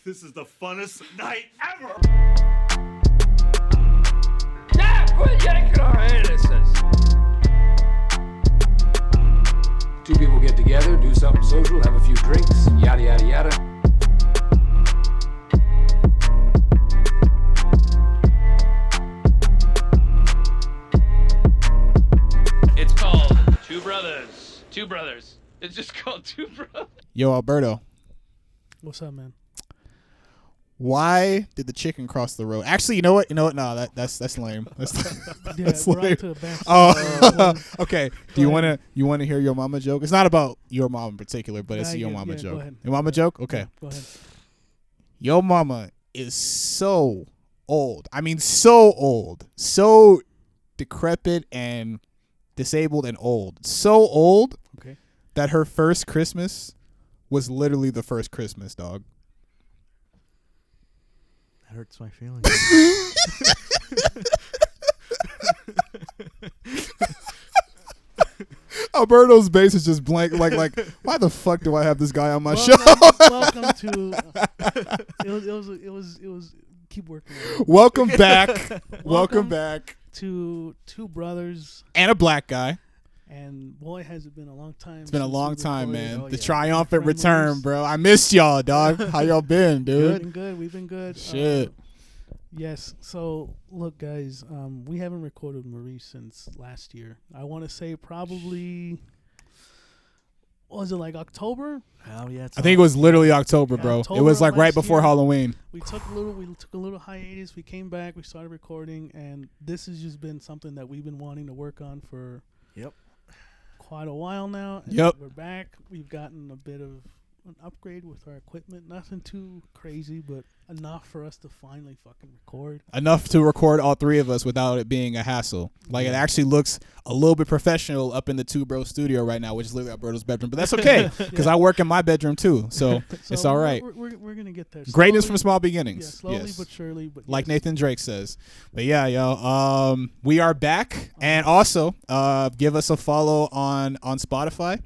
This is the funnest night ever. Yeah, quit yanking our anuses. Two people get together, do something social, have a few drinks, yada yada yada. It's called Two Brothers. Two Brothers. It's just called Two Brothers. Yo, Alberto, What's up, man? why did the chicken cross the road? Actually, you know what? No, that's lame. That's we're lame. on to the back. Oh, okay. Do you ahead. want to hear your mama joke? It's not about your mom in particular, but it's your mama go joke. ahead. Your mama joke? Okay. Go ahead. Your mama is so old. I mean, so old. So decrepit and disabled and old. So old Okay. that her first Christmas was literally the first Christmas, dog. That hurts my feelings. Alberto's face is just blank. Like, why the fuck do I have this guy on my show? Welcome to. It was. Keep working. on it. Welcome back. Welcome back. To Two Brothers, And a black guy. and boy, has it been a long time. It's been a long time, man. Oh, The yeah. triumphant Friend return, Maurice. bro. I missed y'all, dog. How y'all been, We've dude? been good. We've been good. Shit. Yes. So look, guys, we haven't recorded Maurice since last year. I want to say probably. Was it like October? Oh yeah, I think it was literally October, Yeah, bro. It October was like of right last before year. Halloween. We took a little hiatus. We came back. We started recording, and this has just been something that we've been wanting to work on for Yep. quite a while now. And Yep. we're back. We've gotten a bit of an upgrade with our equipment. Nothing too crazy, but enough for us to finally fucking record. Enough to record all three of us without it being a hassle. Like, it actually looks a little bit professional up in the Two Bro studio right now, which is literally Alberto's bedroom. But that's okay, because I work in my bedroom too, so it's all right. We're gonna get there. Greatness Slowly- from small Yeah, beginnings. slowly Yes. but surely. But Like yes. Nathan Drake says. But yeah, yo, we are back, and also give us a follow on Spotify.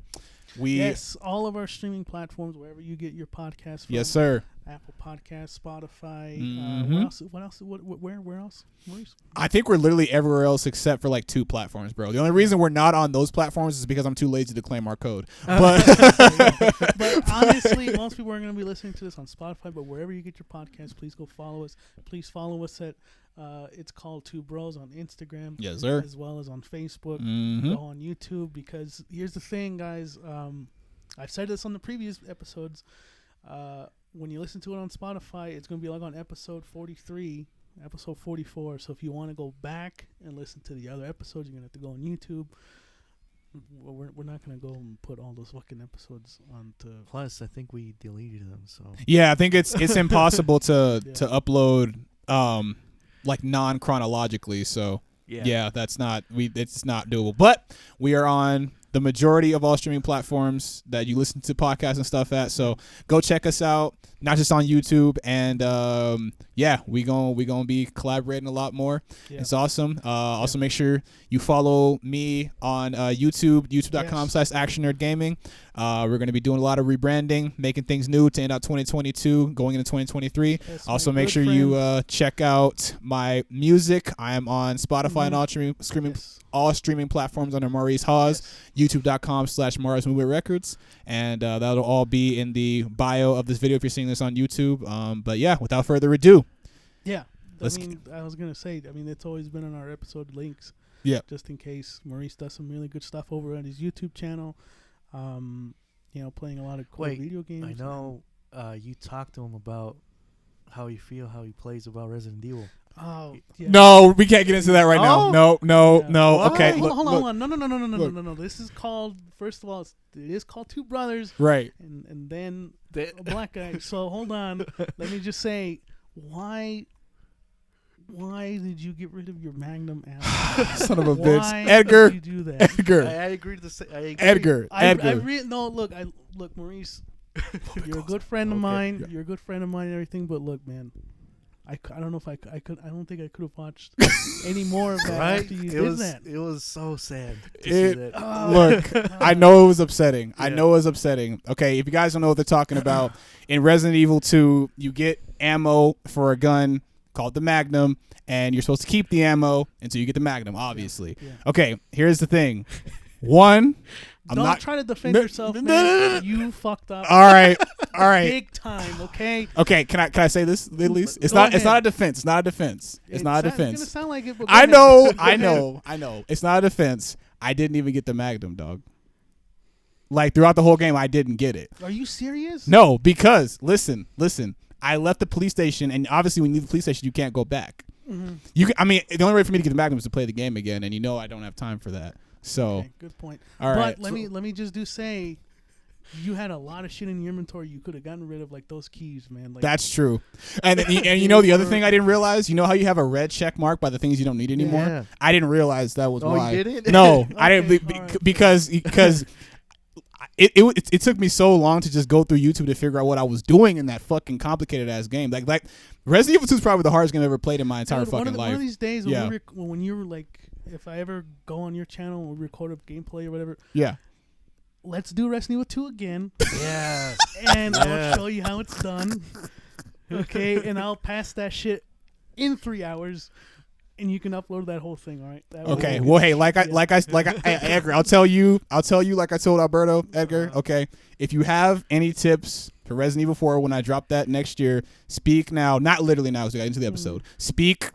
Yes, all of our streaming platforms, wherever you get your podcasts from. Yes, sir. Apple Podcasts, Spotify. Mhm. What else? Where else? Maurice? I think we're literally everywhere else except for like 2 platforms, bro. The only reason we're not on those platforms is because I'm too lazy to claim our code. But But honestly, most people are going to be listening to this on Spotify. But wherever you get your podcasts, please go follow us. Please follow us at it's called Two Bros on Instagram. Yes, sir. As well as on Facebook. Mhm. Go on YouTube, because here's the thing, guys. I've said this on the previous episodes. When you listen to it on Spotify, it's going to be like on episode 43, episode 44. So if you want to go back and listen to the other episodes, you're going to have to go on YouTube. We're not going to go and put all those fucking episodes onto. Plus, I think we deleted them. So yeah, I think it's impossible to Yeah. to upload like non-chronologically. So yeah, it's not doable. But we are on the majority of all streaming platforms that you listen to podcasts and stuff at. So go check us out, not just on YouTube. And we gonna be collaborating a lot more. Yeah. It's awesome. Also make sure you follow me on YouTube, youtube.com/actionnerdgaming. We're going to be doing a lot of rebranding, making things new to end out 2022, going into 2023. Yes, Also, my make good sure friend. you check out my music. I am on Spotify and all streaming platforms under Maurice Hawes. YouTube.com/Maurice Movie Records, and that'll all be in the bio of this video if you're seeing this on YouTube. But yeah, without further ado, Yeah. Let's I was going to say, it's always been on our episode links. Yeah. Just in case. Maurice does some really good stuff over on his YouTube channel. Playing a lot of cool video games. I know you talked to him about how you feel, how he plays about Resident Evil. Oh, yeah. no, we can't get into that right now. Oh. No. What? Okay, Hold look, on. No. This is called, first of all, it is called Two Brothers. right. And then a black guy. So hold on. Let me just say, why did you get rid of your Magnum ammo? Son of a Why bitch, Edgar. did you do that? Edgar. I agree to say. I agree. Edgar. Look, Maurice. You're a good friend of Okay. mine. You're a good friend of mine and everything. But look, man, I don't know if I could. I don't think I could have watched any more of that Right? after you It did was that. it was so sad to see It, that. look, I know it was upsetting. I Yeah. know it was upsetting. Okay, if you guys don't know what they're talking about, in Resident Evil 2, you get ammo for a gun called the Magnum, and you're supposed to keep the ammo until you get the Magnum, obviously. Yeah. Okay, here's the thing. One, I'm Don't not try to defend No, yourself, no, man. no, no, no. You fucked up. all right. All right. Big time, okay? Okay, can I say this at least? It's Go not it's ahead. not a defense. It's not a defense. It's not a It's gonna defense. sound like it, but go I ahead. know, Go I ahead. know, I know. It's not a defense. I didn't even get the Magnum, dog. Like throughout the whole game, I didn't get it. Are you serious? No, because listen. I left the police station, and obviously when you leave the police station, you can't go back. Mhm. You can, I mean, the only way for me to get the Magnum is to play the game again, and you know I don't have time for that. So, Okay, good point. all right. But let me just say, you had a lot of shit in your inventory. You could have gotten rid of like those keys, man. Like, That's true. And you know the other thing I didn't realize, you know how you have a red check mark by the things you don't need anymore? Yeah. I didn't realize that was Oh, why. you didn't? No, I didn't Okay, all right. because it took me so long to just go through YouTube to figure out what I was doing in that fucking complicated ass game. Like Resident Evil 2 is probably the hardest game I've ever played in my entire dude, fucking life. One of these days, when, Yeah. when you were like, if I ever go on your channel and we record a gameplay or whatever, Yeah. let's do Resident Evil 2 again, Yeah. and Yeah. I'll show you how it's done. Okay, and I'll pass that shit in 3 hours, and you can upload that whole thing. All right. That way Okay. we Well, can- hey, hey, Edgar, I'll tell you like I told Alberto, Edgar. Okay, if you have any tips for Resident Evil 4 when I drop that next year, speak now. Not literally now, because we got into the episode. Speak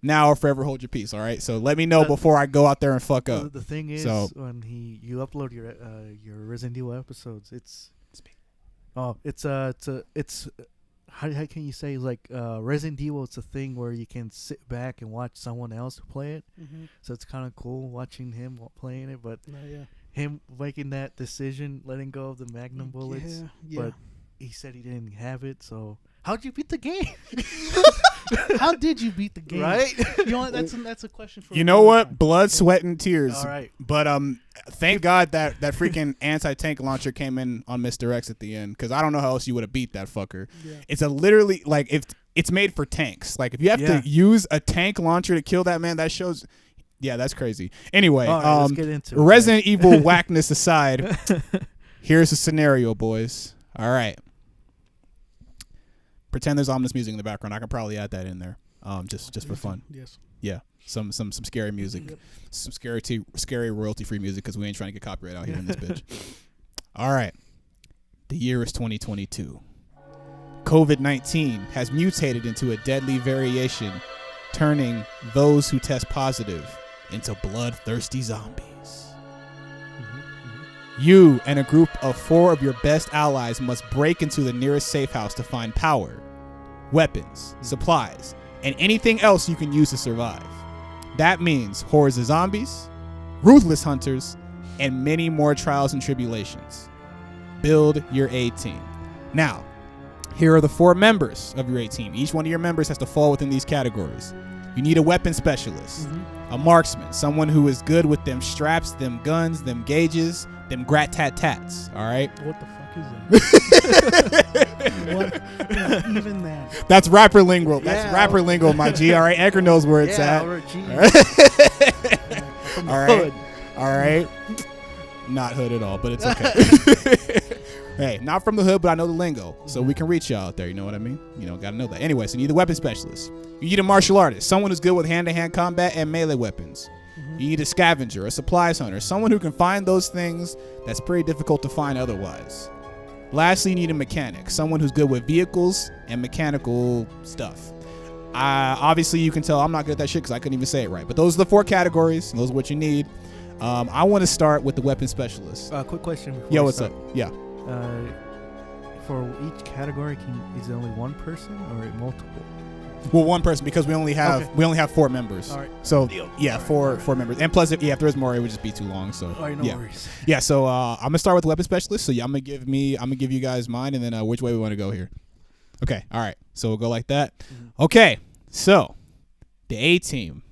now or forever hold your peace. All right. So let me know before I go out there and fuck up. The thing is, So- when you upload your Resident Evil episodes, it's how can you say, like, Resident Evil? It's a thing where you can sit back and watch someone else play it. Mhm. So it's kind of cool watching him playing it, but Yeah. him making that decision, letting go of the Magnum bullets. Yeah. But he said he didn't have it. So how'd you beat the game? How did you beat the game? Right? You know what? That's a question for You know another what? time. Blood, sweat, and tears. All right. But thank God that freaking anti-tank launcher came in on Mr. X at the end, because I don't know how else you would have beat that fucker. Yeah. It's a literally, like, if it's made for tanks. Like, if you have Yeah. to use a tank launcher to kill that man, that shows. Yeah, that's crazy. Anyway, All right, let's get into it, Resident Evil whackness aside, here's a scenario, boys. All right. Pretend there's ominous music in the background. I can probably add that in there, just for fun. Yes. Yeah, some scary music, Yep. some scary royalty free music, because we ain't trying to get copyright out here in this bitch. All right, the year is 2022. COVID-19 has mutated into a deadly variation, turning those who test positive into bloodthirsty zombies. You and a group of 4 of your best allies must break into the nearest safe house to find power, weapons, supplies, and anything else you can use to survive. That means hordes of zombies, ruthless hunters, and many more trials and tribulations. Build your A team. Now, here are the 4 members of your A team. Each one of your members has to fall within these categories. You need a weapon specialist, a marksman, someone who is good with them straps, them guns, them gauges, them grat-tat-tats, all right? What the fuck is that? What? Yeah, even that. That's rapper lingo. That's Yeah. rapper lingo, my G, all right? Edgar knows where it's at. Albert G. All right. All right. Not hood at all, but it's okay. Hey, not from the hood, but I know the lingo, so we can reach you out there. You know what I mean? You know, got to know that. Anyway, so you need a weapon specialist. You need a martial artist, someone who's good with hand-to-hand combat and melee weapons. You need a scavenger, a supplies hunter, someone who can find those things that's pretty difficult to find otherwise. Lastly, you need a mechanic, someone who's good with vehicles and mechanical stuff. Obviously, you can tell I'm not good at that shit because I couldn't even say it right. But those are the 4 categories. Those are what you need. I want to start with the weapon specialist. Quick question. Before Yo, we what's start. up? Yeah. For each category, is it only one person or multiple? Well, one person, because we only have 4 members. All right. So yeah, All right, four all right. four members. And plus, if there was more, it would just be too long. So All right, no yeah, worries. yeah. So I'm gonna start with the weapon specialist. So yeah, I'm gonna give you guys mine, and then which way we want to go here. Okay. All right. So we'll go like that. Okay. So the A team,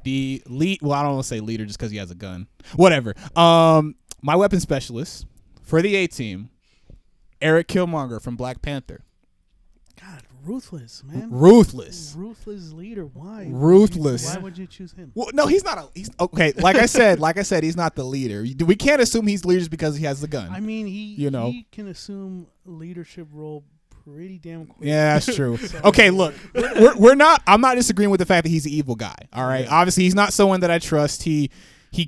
the lead. Well, I don't want to say leader just because he has a gun. Whatever. My weapon specialist for the A team, Eric Killmonger from Black Panther. God, ruthless, man. Ruthless Leader. Why? Ruthless. Why would you choose him? Well, no, he's not. He's okay. Like I said, he's not the leader. We can't assume he's the leader just because he has the gun. I mean, he can assume leadership role pretty damn quick. Yeah, that's true. Okay, look, we're not. I'm not disagreeing with the fact that he's an evil guy. All right, obviously he's not someone that I trust. He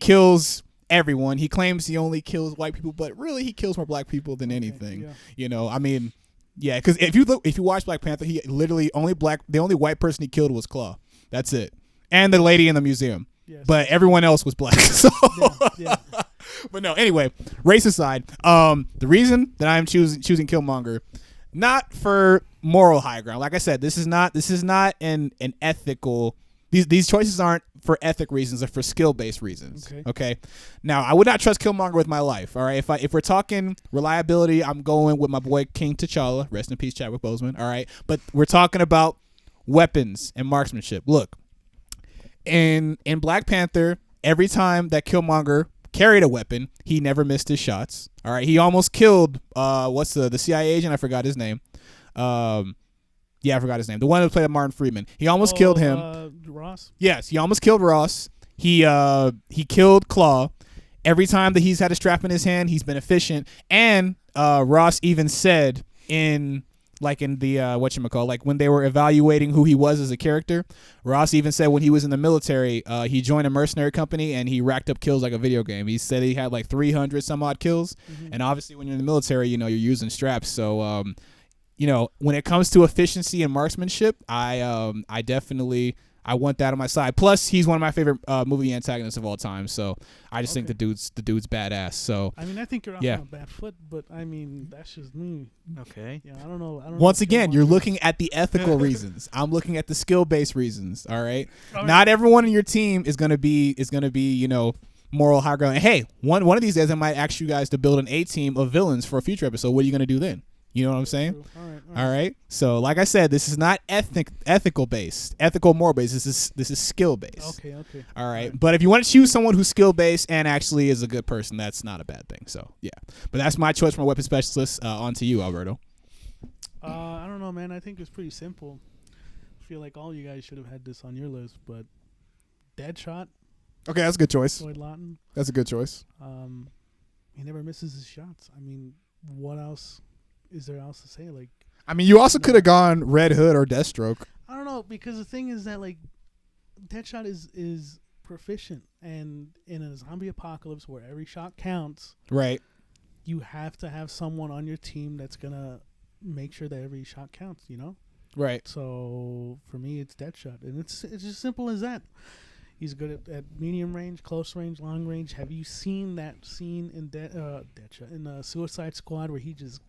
kills everyone. He claims he only kills white people, but really he kills more black people than anything. Yeah. You know, I mean. Yeah, because if you watch Black Panther, he literally the only white person he killed was Claw. That's it, and the lady in the museum. Yes. But everyone else was black. So, yeah. But no. Anyway, race aside, the reason that I'm choosing Killmonger, not for moral high ground. Like I said, this is not an ethical. These choices aren't for ethic reasons; they're for skill-based reasons. Okay. Now, I would not trust Killmonger with my life. All right. If we're talking reliability, I'm going with my boy King T'Challa. Rest in peace, Chadwick Boseman. All right. But we're talking about weapons and marksmanship. Look, in Black Panther, every time that Killmonger carried a weapon, he never missed his shots. All right. He almost killed what's the CIA agent? I forgot his name. Yeah, I forgot his name. The one who played Martin Freeman. He almost killed him. Ross? Yes, he almost killed Ross. He killed Claw. Every time that he's had a strap in his hand, he's been efficient. And Ross even said in the whatchamacall, like when they were evaluating who he was as a character, Ross even said when he was in the military, he joined a mercenary company and he racked up kills like a video game. He said he had like 300 some odd kills. Mm-hmm. And obviously when you're in the military, you know, you're using straps. So, you know, when it comes to efficiency and marksmanship, I definitely want that on my side. Plus, he's one of my favorite movie antagonists of all time. So I just think the dude's badass. So I mean, I think you're off on a bad foot, but I mean, that's just me. Okay. Yeah, I don't know. Once again, you're looking at the ethical reasons. I'm looking at the skill-based reasons. All right. Not everyone on your team is gonna be you know, moral high ground. And hey, one of these days I might ask you guys to build an A team of villains for a future episode. What are you gonna do then? You know what I'm saying? All right. So, like I said, this is not ethical based, ethical moral based. This is skill based. Okay. All right. But if you want to choose someone who's skill based and actually is a good person, that's not a bad thing. So, yeah. But that's my choice for my weapon specialist. On to you, Alberto. I don't know, man. I think it's pretty simple. I feel like all you guys should have had this on your list, but Deadshot. Okay, that's a good choice. Lloyd Lawton. That's a good choice. He never misses his shots. I mean, what else is there else to say? Like, I mean, you also could have gone Red Hood or Deathstroke. I don't know, because the thing is that, like, Deadshot is proficient, and in a zombie apocalypse where every shot counts, right? You have to have someone on your team that's gonna make sure that every shot counts. You know, right? So for me, it's Deadshot, and it's as simple as that. He's good at medium range, close range, long range. Have you seen that scene in Deadshot in Suicide Squad where he just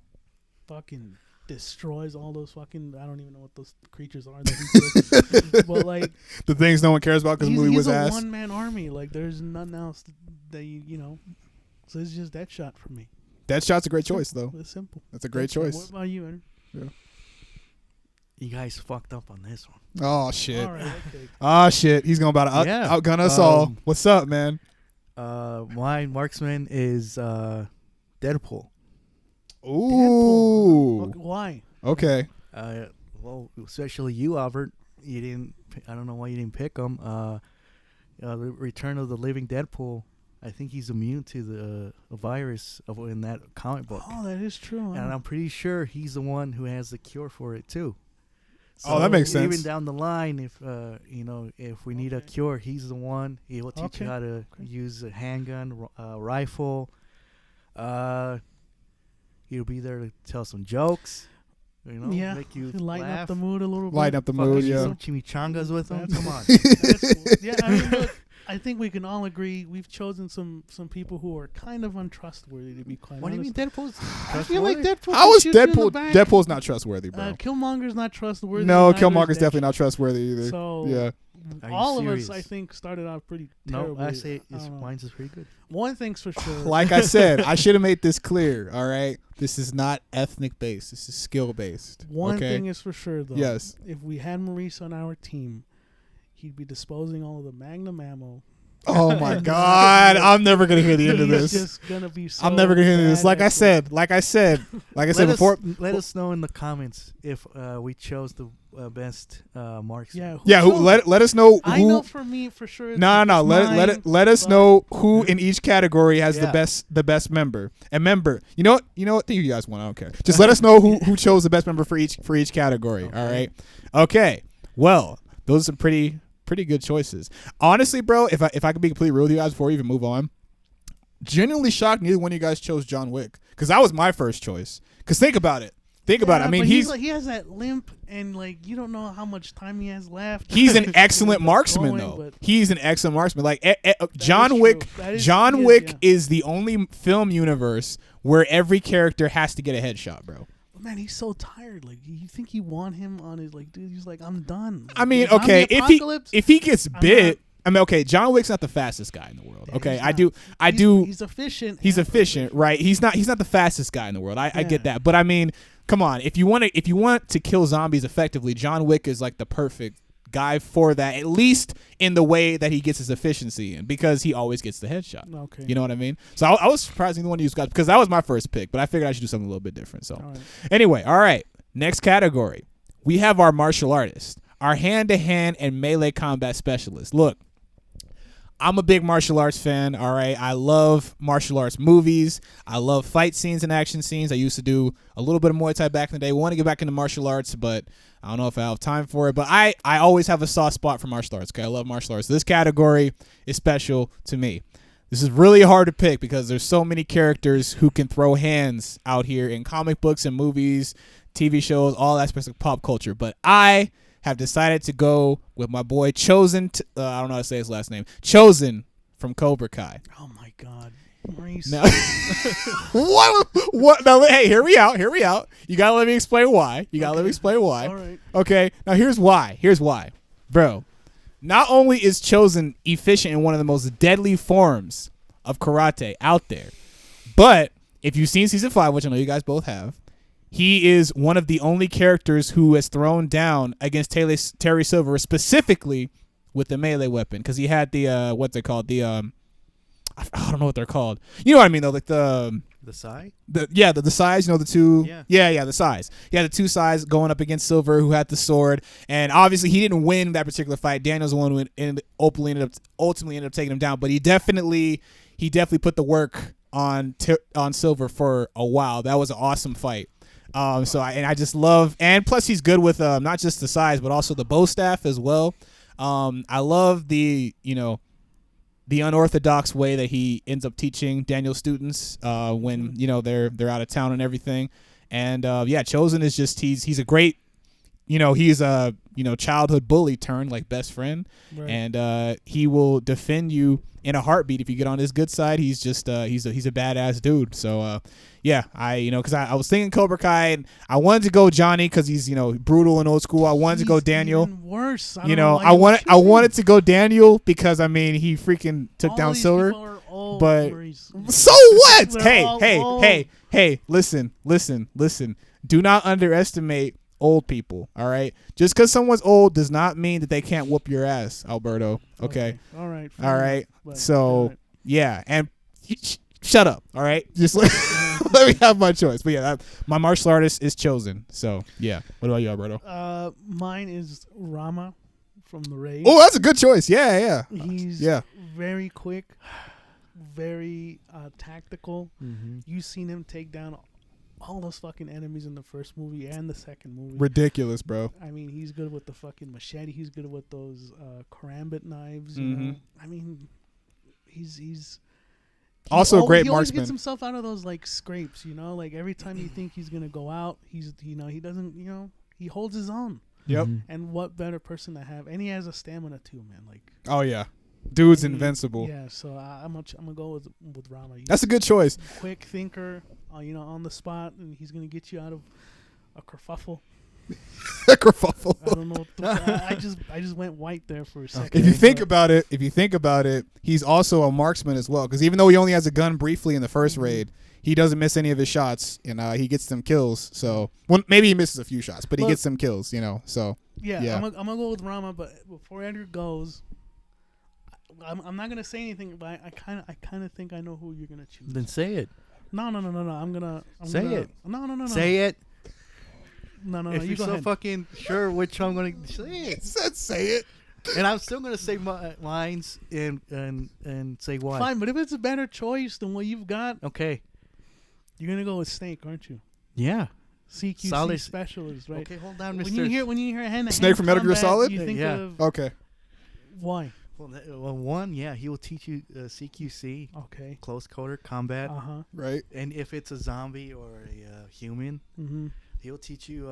fucking destroys all those fucking, I don't even know what those creatures are that he kills. But like the things no one cares about because the movie was ass. He's a one-man army. Like there's nothing else that you know. So it's just Deadshot for me. Deadshot's a great choice though. It's simple. That's a great choice. What about you, Aaron? Yeah. You guys fucked up on this one. Oh shit. All right, okay. Oh shit. He's going to outgun us all. What's up, man? My marksman is Deadpool. Ooh. Okay, why? Okay. Well, especially you, Albert. You didn't. I don't know why you didn't pick him. The Return of the Living Deadpool. I think he's immune to the virus in that comic book. Oh, that is true. And I'm pretty sure he's the one who has the cure for it too. So that makes sense. Even down the line, if we need a cure, he's the one. He will teach you how to use a handgun, rifle. He'll be there to tell some jokes. You know, make you lighten laugh. up the mood a little bit. Lighten up the mood, yeah. Some chimichangas with him. Come on. That's cool. Yeah, I mean, look, I think we can all agree we've chosen some people who are kind of untrustworthy, to be quite honest. What do you mean Deadpool's I feel like Deadpool. How is Deadpool? Deadpool's not trustworthy, bro. Killmonger's not trustworthy. No, Killmonger's definitely not trustworthy either. So yeah. All of us, I think, started off pretty terribly. No, I say mine's is pretty good. One thing's for sure. Like I said, I should have made this clear, all right? This is not ethnic based. This is skill based. One thing is for sure, though. Yes. If we had Maurice on our team, he'd be disposing all of the Magnum ammo Oh my God! I'm never gonna hear the end of He's this. just gonna be so I'm never gonna hear this. Like I bad said before. Let us know in the comments if we chose the best marksman. Yeah. Who let us know who. I know for me for sure. No. it's mine, Let us but- know who in each category has Yeah. the best member. And member, you know what? You guys want? I don't care. Just let us know who chose the best member for each category. Okay. All right. Okay. Well, those are some pretty good choices. Honestly, bro, if I could be completely real with you guys before we even move on, genuinely shocked neither one of you guys chose John Wick, because that was my first choice. Because think about it. I mean, but he's like, he has that limp, and like you don't know how much time he has left. He's an excellent Going, marksman, though. but He's an excellent marksman. Like John is Wick. true. That is- John he is, Wick yeah. is the only film universe where every character has to get a headshot, bro. Man, he's so tired. Like, you think he want him on his like, dude? He's like, I'm done. I mean, Zombie okay, apocalypse? if he gets I'm bit, I mean, okay, John Wick's not the fastest guy in the world. Yeah, Okay, he's I not. do. He's efficient. He's yeah, efficient, right? He's not the fastest guy in the world. I Yeah. get that, but I mean, come on. If you want to kill zombies effectively, John Wick is like the perfect guy for that. At least in the way that he gets his efficiency in, because he always gets the headshot. Okay. You know what I mean? So I was surprised the one you guys, because that was my first pick, but I figured I should do something a little bit different. So All right. anyway, all right. Next category, we have our martial artists, our hand-to-hand and melee combat specialists. Look, I'm a big martial arts fan, all right? I love martial arts movies. I love fight scenes and action scenes. I used to do a little bit of Muay Thai back in the day. I want to get back into martial arts, but I don't know if I have time for it. But I always have a soft spot for martial arts, okay? I love martial arts. This category is special to me. This is really hard to pick because there's so many characters who can throw hands out here in comic books and movies, TV shows, all aspects of pop culture. But I have decided to go with my boy Chosen. I don't know how to say his last name. Chosen from Cobra Kai. Oh my God, Maurice. Now, what? Now, hey, hear me out. You gotta let me explain why. All right. Okay. Now here's why, bro. Not only is Chosen efficient in one of the most deadly forms of karate out there, but if you've seen season 5, which I know you guys both have, he is one of the only characters who has thrown down against Terry Silver, specifically with the melee weapon, because he had the what's it called? The I don't know what they're called. You know what I mean though, like the sai? The size, the two. Yeah. The size. Yeah, the two size going up against Silver, who had the sword, and obviously he didn't win that particular fight. Daniel's the one who ultimately ended up taking him down, but he definitely put the work on Silver for a while. That was an awesome fight. I just love, and plus he's good with not just the size but also the bow staff as well. I love the unorthodox way that he ends up teaching Daniel's students when they're out of town and everything. And Chosen is just he's a great, he's a childhood bully turned like best friend, Right. and he will defend you in a heartbeat if you get on his good side. He's just he's a badass dude. So because I was thinking Cobra Kai, and I wanted to go Johnny because he's brutal and old school. I wanted to go Daniel. Even worse. I wanted to go Daniel because he freaking took All down these Silver. people are old, but- Maurice. So what? They're all old. Hey, listen. Do not underestimate old people, all right? Just because someone's old does not mean that they can't whoop your ass, Alberto, okay? All right. All right. But- So, all right. yeah, and shut up, all right? Just let me have my choice. But yeah, my martial artist is Chosen. So, yeah. What about you, Alberto? Mine is Rama from the Raid. Oh, that's a good choice. Yeah. He's Yeah. very quick, very tactical. Mm-hmm. You've seen him take down all those fucking enemies in the first movie and the second movie. Ridiculous, bro. I mean, he's good with the fucking machete. He's good with those karambit knives. You Mhm. know, I mean, he's Also a great he always marksman. gets himself out of those like scrapes. Like every time you think he's gonna go out, he doesn't. He holds his own. Yep. And what better person to have? And he has a stamina too, man. Like, Oh, yeah. Dude's I mean, invincible. Yeah, so I'm gonna go with Rama. He's That's a good choice. a quick thinker, on the spot, and he's gonna get you out of a kerfuffle. Kerfuffle. I don't know. I just went white there for a second. If you think but- about it, he's also a marksman as well. Because even though he only has a gun briefly in the first raid, he doesn't miss any of his shots, and he gets them kills. So, maybe he misses a few shots, but he Look- gets some kills. So yeah, yeah. I'm gonna go with Rama. But before Andrew goes, I'm not gonna say anything, but I kind of think I know who you're gonna choose. Then say it. No. I'm Say gonna, it. No. Say it. No. If You you're go so ahead. fucking sure which I'm gonna say it. Said say it. And I'm still gonna say lines and say why. Fine, but if it's a better choice than what you've got, Okay. you're gonna go with Snake, aren't you? Yeah. CQC Solid. specialist, right? Okay, hold on, When Mr. you hear hand Snake from Metal Gear Solid? you think Yeah. of Okay. why? Well, one, yeah, he will teach you CQC, Okay. close quarter combat, Right. and if it's a zombie or a human, Mm-hmm. he'll teach you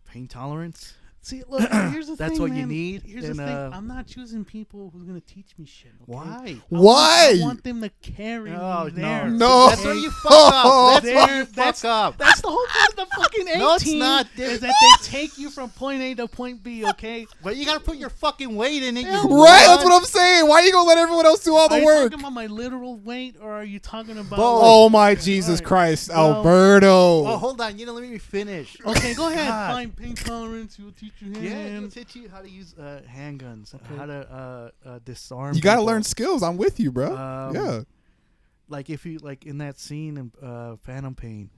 pain tolerance. See, look, here's the thing. That's what you man. need, Here's the and, thing. I'm not choosing people who's gonna teach me shit. Okay? Why? Why? I want them to carry Oh, me no. there. No. That's where you fuck up. That's where you That's- fuck up. That's the whole point of the fucking A No, it's team. not. Is that they take you from point A to point B? Okay. But you gotta put your fucking weight in it. you Right. That's moron. what I'm saying. Why you gonna let everyone else do all Are the you work? talking about my literal weight, or are you talking about? Both. Oh my Jesus Alright. Christ, Well- Alberto. Oh, hold on. You know, let me finish. Okay, go ahead. God. Fine, pain tolerance. We'll teach you Yeah, hand. he'll teach you how to use handguns, how to disarm. You gotta people. learn skills. I'm with you, bro. Yeah. Like if you like in that scene in Phantom Pain,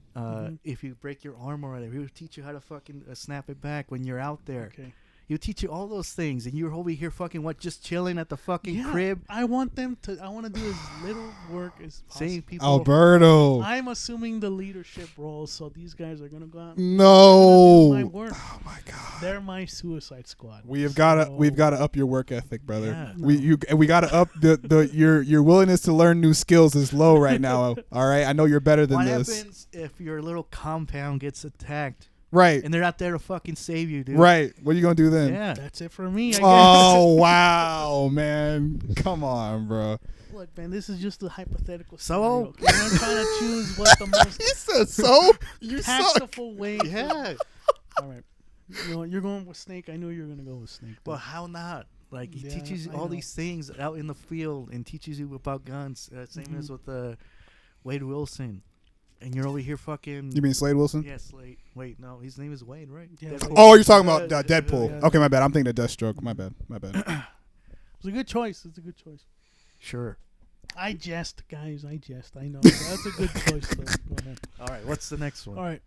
if you break your arm or whatever, he'll teach you how to fucking snap it back when you're out there. Okay. He'll teach you all those things, and you're over here fucking just chilling at the fucking Yeah, crib, I want them to. I want to do as little work as possible. seeing people. Alberto. I'm assuming the leadership role, so these guys are gonna go out. No. My work. Oh my God. They're my Suicide Squad. We've So- got to up your work ethic, brother. Yeah. We got to up your willingness to learn new skills is low right now. All right, I know you're better than What this. happens if your little compound gets attacked Right, and they're out there to fucking save you, dude? right. What are you gonna do then? Yeah. That's it for me. I guess. Oh wow, man! Come on, bro. Look, man, this is just a hypothetical. So- scenario, okay? I'm trying to choose what the most He said so. You suck. tactful way. Yeah. All right. You're going with Snake. I knew you were gonna go with Snake. Well, how not? Like he Yeah, teaches you I all know. these things out in the field and teaches you about guns. Same as with Wade Wilson, and you're over here fucking. You mean Slade Wilson? Yes, Wait, no, his name is Wade, right? Yeah, Deadpool. Oh, you're talking about Deadpool. yeah. Okay, my bad. I'm thinking of Deathstroke. My bad. My bad. It's a good choice. It's a good choice. Sure. I jest, guys. I jest. I know. That's a good choice, though. Go ahead. All right, what's the next one? All right.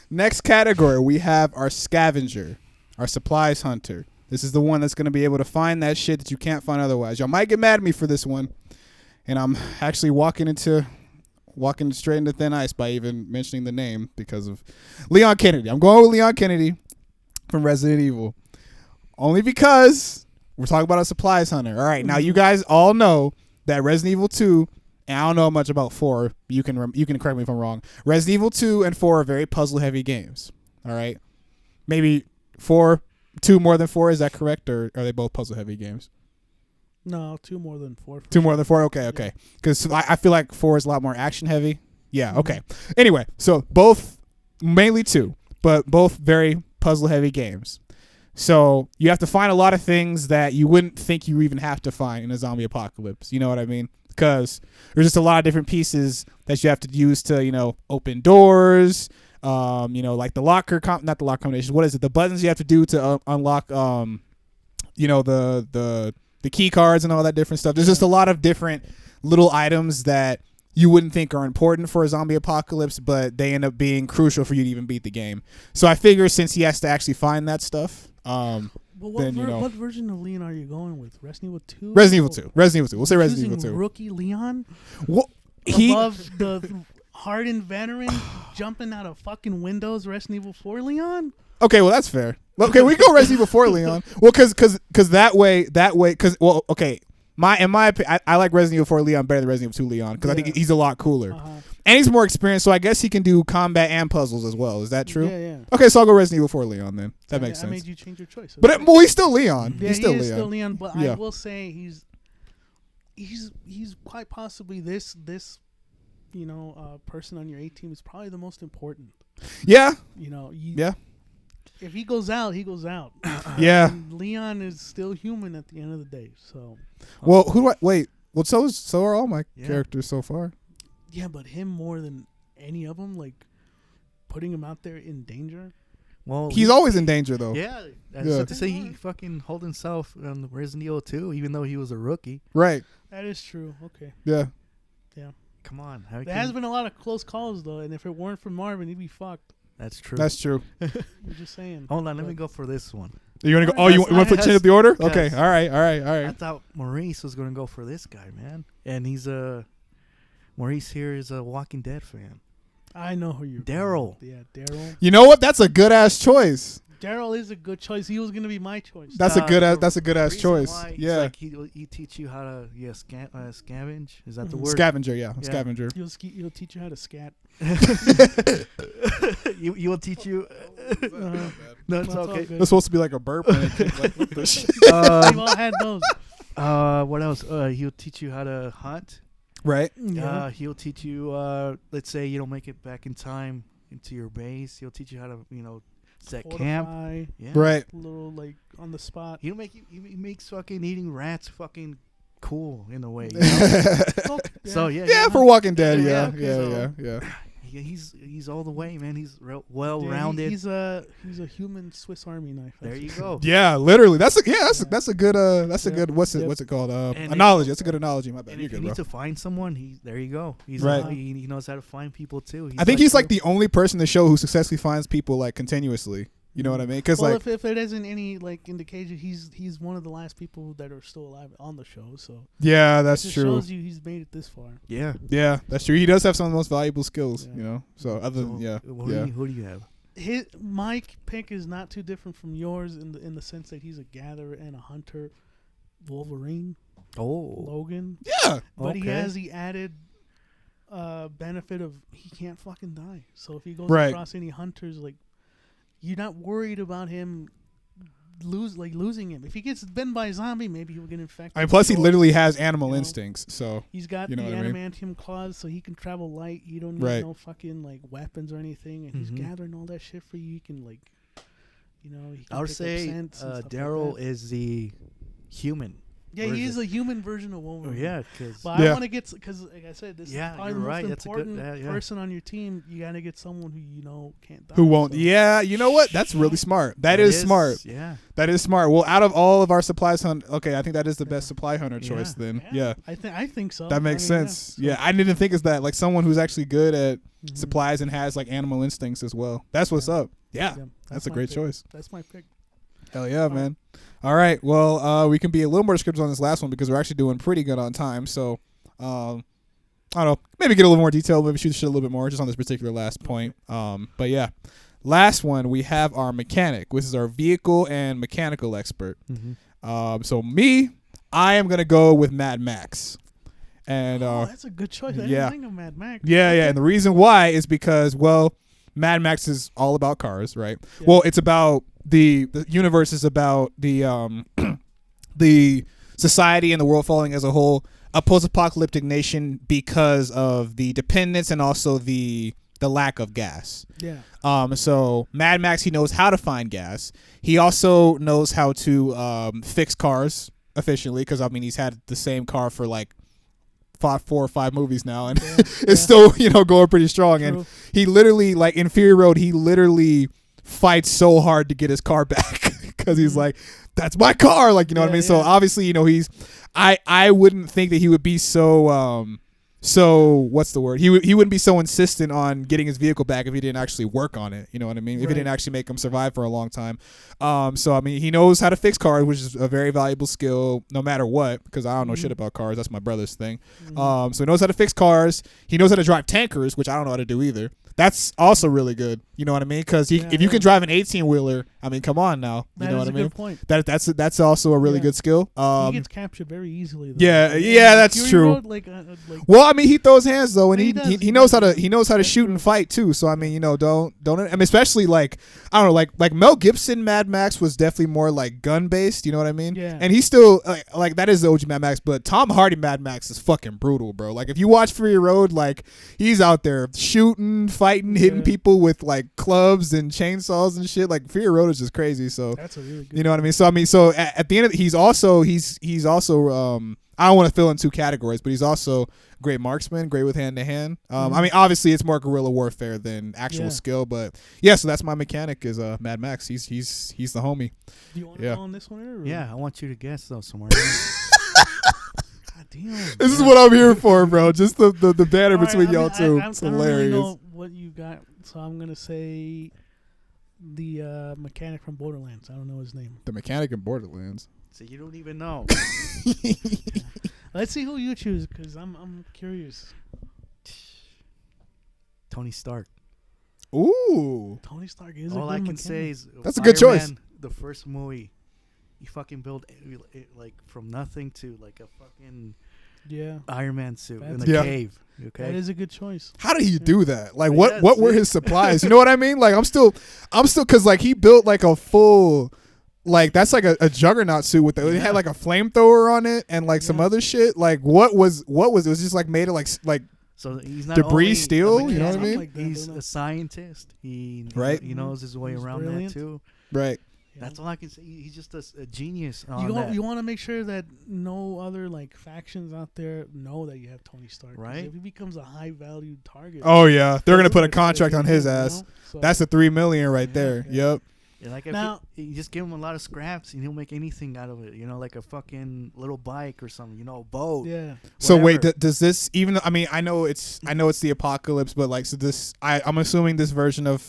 Next category, we have our scavenger, our supplies hunter. This is the one that's going to be able to find that shit that you can't find otherwise. Y'all might get mad at me for this one, and I'm actually walking straight into thin ice by even mentioning the name because of Leon Kennedy. I'm going with Leon Kennedy from Resident Evil, only because we're talking about a supplies hunter. All right, now you guys all know that Resident Evil 2, and I don't know much about 4. You can correct me if I'm wrong. Resident Evil 2 and 4 are very puzzle-heavy games. All right, maybe 2 more than 4. Is that correct, or are they both puzzle-heavy games? No, 2 more than 4. 2 more than 4. Okay. Because I feel like 4 is a lot more action-heavy. Yeah. Okay. Anyway, so both mainly 2, but both very puzzle-heavy games. So you have to find a lot of things that you wouldn't think you even have to find in a zombie apocalypse. You know what I mean? Because there's just a lot of different pieces that you have to use to, open doors. Like the locker, not the lock combinations. What is it? The buttons you have to do to unlock, the key cards and all that different stuff. There's just a lot of different little items that you wouldn't think are important for a zombie apocalypse, but they end up being crucial for you to even beat the game. So I figure since he has to actually find that stuff, But then, what version of Leon are you going with? Resident Evil 2? Resident Evil 2. Resident Evil 2. We'll say Resident Evil Choosing 2. Rookie Leon Well, above the hardened veteran jumping out of fucking windows. Resident Evil 4 Leon. Okay, well that's fair. Okay, we go Resident Evil 4 Leon. Well, because that way, okay. In my opinion, I like Resident Evil 4 Leon better than Resident Evil 2 Leon because I think he's a lot cooler. And he's more experienced, so I guess he can do combat and puzzles as well. Is that true? Yeah. Okay, so I'll go Resident Evil 4 Leon then. That makes I sense. made you change your choice. But he's still Leon. Yeah, He's still he is Leon. still Leon. But Yeah. I will say he's quite possibly this person on your A team is probably the most important. Yeah. Yeah. If he goes out, he goes out. Yeah. And Leon is still human at the end of the day. So. Well, who do I wait? Well, so are all my characters so far. Yeah, but him more than any of them, like putting him out there in danger. Well, He's always in danger though. Yeah, that's what to say. He fucking hold himself on Resident Evil 2, even though he was a rookie. Right. That is true. Okay. Yeah. Come on. There has been a lot of close calls though, and if it weren't for Marvin, he'd be fucked. That's true. That's true. I'm just saying. Hold on, let me go for this one. You want to go? Oh, you want to change up the order? Okay. Yes. All right. I thought Maurice was gonna go for this guy, man, and he's Maurice here is a Walking Dead fan. I know who you're. Daryl. Yeah, Daryl. You know what? That's a good ass choice. Daryl is a good choice. He was gonna be my choice. That's a good ass choice. Why, Yeah. Like he teach you how to scavenge. Is that the word? Scavenger. Yeah. Scavenger. He'll teach you how to scat. you will teach you. No, it's okay. It's supposed to be like a burp. And it keeps, like, push. We've all had those. What else? He'll teach you how to hunt. Right. Yeah. He'll teach you. Let's say you don't make it back in time into your base. He'll teach you how to, set camp. Fortify, Yeah. Right. little like on the spot. He'll make you. He makes fucking eating rats fucking cool in a way. Okay, So yeah. Yeah, for Walking Dead. Yeah, Yeah. okay, Yeah. He's all the way, man. He's well rounded. He's a human Swiss Army knife. There you go. Yeah. Literally. That's a good what's it called? And Analogy. That's a good analogy. My bad. And You're if you good, need bro. to find someone, there you go. He's Right. He knows how to find people too. I think he's like the only person in the show who successfully finds people like continuously. You know what I mean? Because well, like, if it isn't any like indication, he's one of the last people that are still alive on the show. So yeah, that's it just true. shows you he's made it this far. Yeah. Yeah, that's true. He does have some of the most valuable skills. Yeah. You know. So other than Who do you have? My pick is not too different from yours in the sense that he's a gatherer and a hunter. Wolverine, Oh. Logan, yeah. but he Okay. has the added benefit of he can't fucking die. So if he goes Right. across any hunters, like you're not worried about him losing him. If he gets bitten by a zombie, maybe he'll get infected. I mean, plus he Or literally has animal you know, instincts. So he's got you know the what I mean? adamantium claws, so he can travel light. You don't need Right. no fucking like weapons or anything, and he's Mhm. gathering all that shit for you. He can like, he can I would pick up say scents and stuff like Daryl that. is the human. Yeah, he is a human version of Oh, Wolverine. yeah, because But Yeah. I want to get because, like I said, this Yeah, is probably you're the right. most That's a good- important yeah. person on your team. You got to get someone who can't die. who won't? so. Yeah. You know what? That's really smart. That is smart. Yeah. That is smart. Well, out of all of our supplies hunt, okay, I think that is the best supply hunter choice. Then yeah. I think so. That makes I mean, sense. Yeah, Yeah, I didn't think it's that like someone who's actually good at Mhm. supplies and has like animal instincts as well. That's what's up. Yeah, Yeah, that's a my great pick. choice. That's my pick. Hell yeah, man. All right, well, we can be a little more descriptive on this last one because we're actually doing pretty good on time. So, I don't know, maybe get a little more detail, maybe shoot the shit a little bit more just on this particular last point. But yeah, last one we have our mechanic, which is our vehicle and mechanical expert. Mm-hmm. So I am gonna go with Mad Max, and That's a good choice. I yeah. didn't think of Mad Max. yeah, and the reason why is because, well, Mad Max is all about cars, right? Yeah. Well, it's about the universe is about the the society and the world falling as a whole, a post-apocalyptic nation because of the dependence and also the lack of gas. Yeah. So Mad Max, he knows how to find gas. He also knows how to fix cars efficiently because, I mean, he's had the same car for like 4 or 5 movies now, and it's still, going pretty strong. True. And he literally, like in Fury Road, he literally fights so hard to get his car back because he's like, that's my car, like, what I mean? So obviously, he's I wouldn't think that he would be so what's the word? He wouldn't be so insistent on getting his vehicle back if he didn't actually work on it. You know what I mean? If he didn't actually make him survive for a long time. So I mean, he knows how to fix cars, which is a very valuable skill, no matter what. Because I don't know shit about cars. That's my brother's thing. So he knows how to fix cars. He knows how to drive tankers, which I don't know how to do either. That's also really good. You know what I mean? Because if you can drive an 18-wheeler, I mean, come on now. You know what I mean? Good point. That's also a really good skill. He gets captured very easily. Though. Yeah, that's Fury true. Road, like, well, I mean, he throws hands though, and He he does. knows how to That's shoot true. and fight too. So I mean, don't. I mean, especially like, I don't know, like Mel Gibson Mad Max was definitely more like gun based. You know what I mean? Yeah. And he's still like that is the OG Mad Max, but Tom Hardy Mad Max is fucking brutal, bro. Like if you watch Fury Road, like he's out there shooting, fighting, hitting people with like clubs and chainsaws and shit. Like Fury Road is just crazy. So That's a really good. you know what I mean? So I mean, so at the end of he's also I don't want to fill in 2 categories, but he's also a great marksman, great with hand to hand. I mean, obviously it's more guerrilla warfare than actual skill, but yeah. So that's my mechanic is Mad Max. He's the homie. Do you want to go on this one? Or? Yeah, I want you to guess though somewhere. God Damn. This is what I'm here for, bro. Just the banner All right, between I y'all mean, two. It's I don't really hilarious. know what you got, so I'm gonna say the mechanic from Borderlands. I don't know his name. The mechanic in Borderlands. So you don't even know. Let's see who you choose, because I'm curious. Tony Stark. Ooh. Tony Stark is All a I good can mechanic. say is That's a good Iron choice. Man, the first movie, you fucking build it like from nothing to like a fucking Yeah, Iron Man suit in That's- a Yeah. cave. Okay. that is a good choice. How did he do that? Like, Yes, what were dude. his supplies? You know what I mean? Like, I'm still, because like he built like a full, like that's like a juggernaut suit with it had like a flamethrower on it and like some Yeah. other shit. Like, what was it? Was just like made of like So he's not Debris only steel, a you know what I mechanic, mean? Like that, he's don't know. a scientist. He Right. He knows his way He's around brilliant. that too. right. Yeah. That's all I can say. He's just a genius You on that. you want to make sure that no other like factions out there know that you have Tony Stark, 'cause Right. If he becomes a high valued target, Oh yeah, they're gonna put a it's gonna contract be on his him, you ass. know? So- That's the $3 million right Yeah. there. Yeah. Yep. Yeah, like if Now- you just give him a lot of scraps and he'll make anything out of it. You know, like a fucking little bike or something. You know, a boat. yeah. So wait, Whatever. does this even? I mean, I know it's the apocalypse, but like, so this, I'm assuming this version of,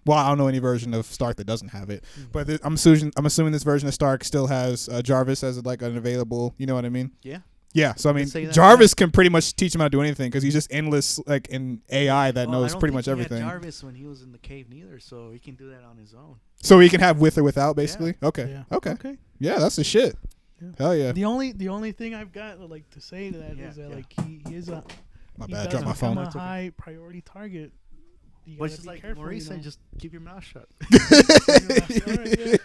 well, I don't know any version of Stark that doesn't have it, but I'm assuming this version of Stark still has Jarvis as like an available. You know what I mean? Yeah. Yeah. So I You mean, could say that, Jarvis can pretty much teach him how to do anything because he's just endless, like an AI that Well, I knows don't pretty think much he everything. Had Jarvis when he was in the cave neither, so he can do that on his own. So he can have with or without, basically. Okay. Yeah. Okay. Okay. Yeah, that's the shit. Yeah. Hell yeah. The only thing I've got like to say to that is Yeah, that yeah. like he is a My he bad. does Dropped my become phone. a That's okay. high priority target. You But gotta it's just be like careful, Maurice you said, know? just keep your mouth shut. Alright, yeah.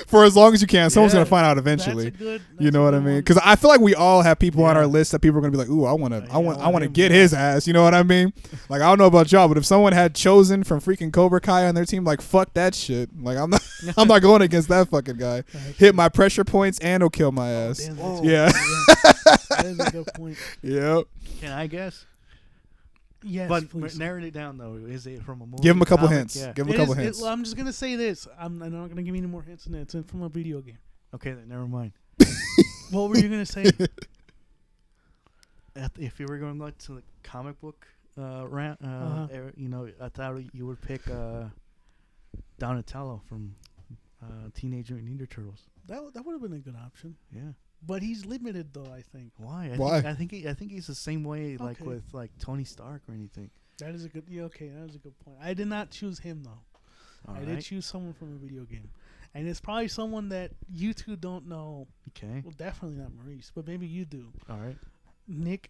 For as long as you can, someone's Yeah, gonna find out That's eventually. a good. You that's know a what I good mean? one. Because I feel like we all have people on Yeah. our list that people are gonna be like, "Ooh, I want to I want him, get yeah. his ass." You know what I mean? Like, I don't know about y'all, but if someone had chosen from freaking Cobra Kai on their team, like, fuck that shit. Like, I'm not, I'm not going against that fucking guy. Hit my pressure points and he'll kill my ass. Damn, Oh. Yeah. that is a good point. Yep. Can I guess? Yes, But please. narrowed it down though. Is it from a movie? Give him a couple comic? hints. Yeah. Give him a It couple is- hints. well, I'm just gonna say this. I'm not gonna give you any more hints than that. It's from a video game. Okay, then never mind. What were you gonna say? If you were going to go to the comic book rant, you know, I thought you would pick Donatello from Teenage Mutant Ninja Turtles. That would have been a good option. Yeah. But he's limited though. I think Why? Why? I think he's the same way, like Okay. with like Tony Stark or anything. that is a good. Yeah, okay, that is a good point. I did not choose him though. All I right. did choose someone from a video game, and it's probably someone that you two don't know. Okay. Well, definitely not Maurice, but maybe you do. All right. Nick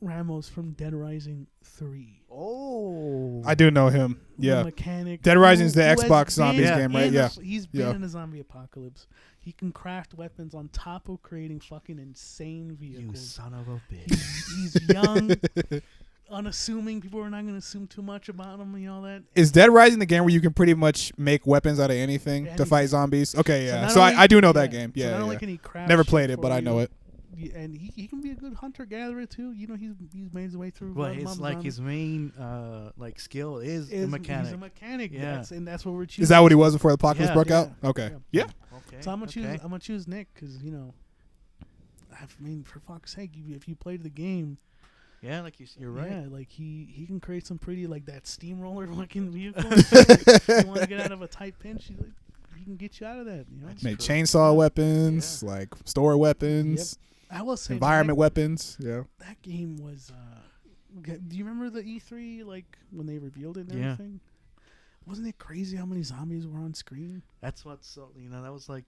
Ramos from Dead Rising 3. Oh. I do know him. The Yeah. mechanic. Dead Rising's the who has Xbox been zombies Yeah. game, right? in Yeah. he's been Yeah. in a zombie apocalypse. He can craft weapons on top of creating fucking insane You vehicles. son of a bitch. He's young, unassuming. People are not going to assume too much about him and all that. Is Dead Rising the game where you can pretty much make weapons out of anything to Anything. fight zombies? Okay, yeah. not So only- I do know that game. So Yeah. not only Yeah. can he craft Never shit played it, for but I know you, it. and he can be a good hunter gatherer too. You know, he's made his way through. Well, mob it's like zombies. his main like skill is the mechanic. He's a mechanic. Yeah. That's what we're choosing. Is that what he was before the apocalypse Yeah. broke Yeah. out? Okay. Yeah. Yeah. Okay. So I'm gonna choose. okay. I'm gonna choose Nick because you know, I mean, for fuck's sake, if you played the game, Yeah, like you're right. yeah, like he can create some pretty like that steamroller fucking vehicle. You want to get out of a tight pinch, he can get you out of that. You know, That's Make true. chainsaw weapons, like store weapons, I will say environment weapons. Yeah. that game was. Do you remember the E3 like when they revealed it and Yeah. everything? Wasn't it crazy how many zombies were on screen? That's what that was like.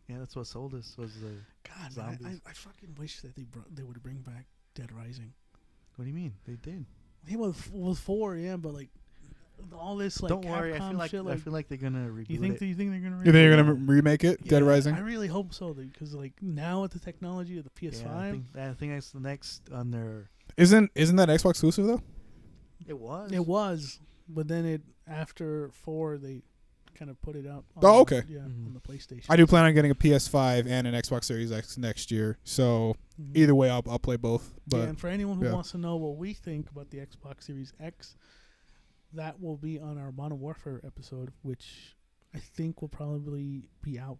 Yeah, that's what sold us was the. God, Zombies. I fucking wish that they would bring back Dead Rising. What do you mean? They did. It was 4, yeah, but like all this like Don't worry. Capcom I feel like they're gonna reboot you think it. you think they're gonna? You think you're reboot gonna remake it, Dead Yeah. Rising? I really hope so because like now with the technology of the PS5, Yeah, I think that's the next on their. Isn't that Xbox exclusive though? It was. it was, but then it after 4 they kind of put it out. Oh, okay. Yeah, Mhm. on the PlayStation. I do plan on getting a PS5 and an Xbox Series X next year. So Mhm. either way, I'll play both. Yeah, But and for anyone who yeah. wants to know what we think about the Xbox Series X, that will be on our Modern Warfare episode, which I think will probably be out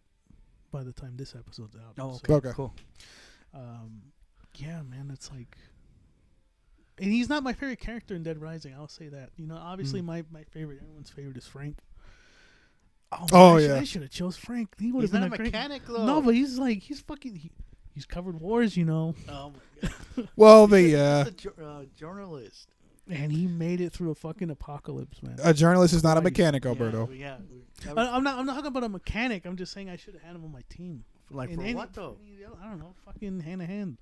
by the time this episode's out. Oh, So, okay. Okay. Cool. Yeah, man, it's like, and he's not my favorite character in Dead Rising. I'll say that. You know, obviously my favorite, everyone's favorite is Frank. Oh, man, yeah. I should have chose Frank. He would have He's been not a great mechanic, though. No, but he's like he's covered wars, you know. Oh my god. Well, but yeah, He's a journalist. And he made it through a fucking apocalypse, man. a journalist is not a Christ. mechanic, Alberto. Yeah. I'm not talking about a mechanic. I'm just saying I should have had him on my team. Like In for any- what though? I don't know. Fucking hand to hand.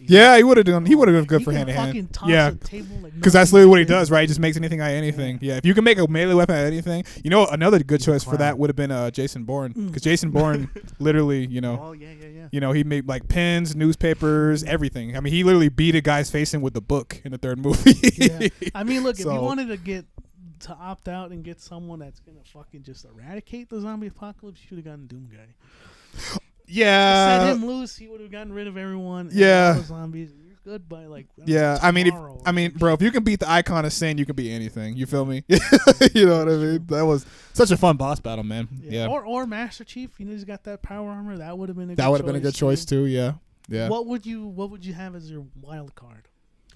Yeah, he would have done. He would have done good He for can hand to hand. fucking toss Yeah, a table like because that's literally what he nobody's does, right? He just makes anything out of anything. Yeah, if you can make a melee weapon out of anything, you know, another good choice for that would have been Jason Bourne, because Jason Bourne literally, you know, Oh yeah. you know, he made like pins, newspapers, everything. I mean, he literally beat a guy's face in with the book in the third movie. Yeah. I mean, look, if So- you wanted to opt out and get someone that's gonna fucking just eradicate the zombie apocalypse, you should have gotten Doom Guy. Set Yeah, him loose, he would have gotten rid of everyone. Yeah. and all the zombies. And you're good by like. I don't yeah. know, I mean, tomorrow or bro, if you can beat the icon of sin, you can beat anything. You feel me? You know what I mean? That was such a fun boss battle, man. Yeah, Or Master Chief, you know, he's got that power armor. That would have been that would have been a good choice too. Yeah, yeah. What would you have as your wild card?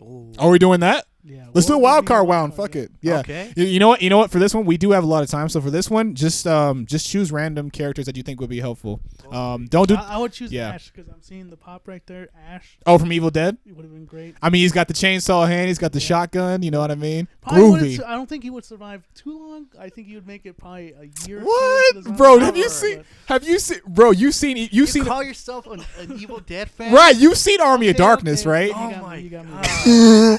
Oh. Are we doing that? Yeah, Let's do a what would wild be your card round. Fuck yeah. it. Yeah. Okay. You know what? You know what? For this one, we do have a lot of time. So for this one, just choose random characters that you think would be helpful. Don't do. I would choose yeah. Ash because I'm seeing the pop right there. Ash, Oh, from Evil Dead. it would have been great. I mean, he's got the chainsaw hand. He's got the shotgun. You know what I mean? Probably Groovy. I don't think he would survive too long. I think he would make it probably a year. or two What, into the bro? zombie Have you hour, seen? but- Have you seen? Bro, You seen? call yourself an Evil Dead fan? Right, you've seen Army of Okay, Darkness, okay, right? you Oh got me, my you got me. god.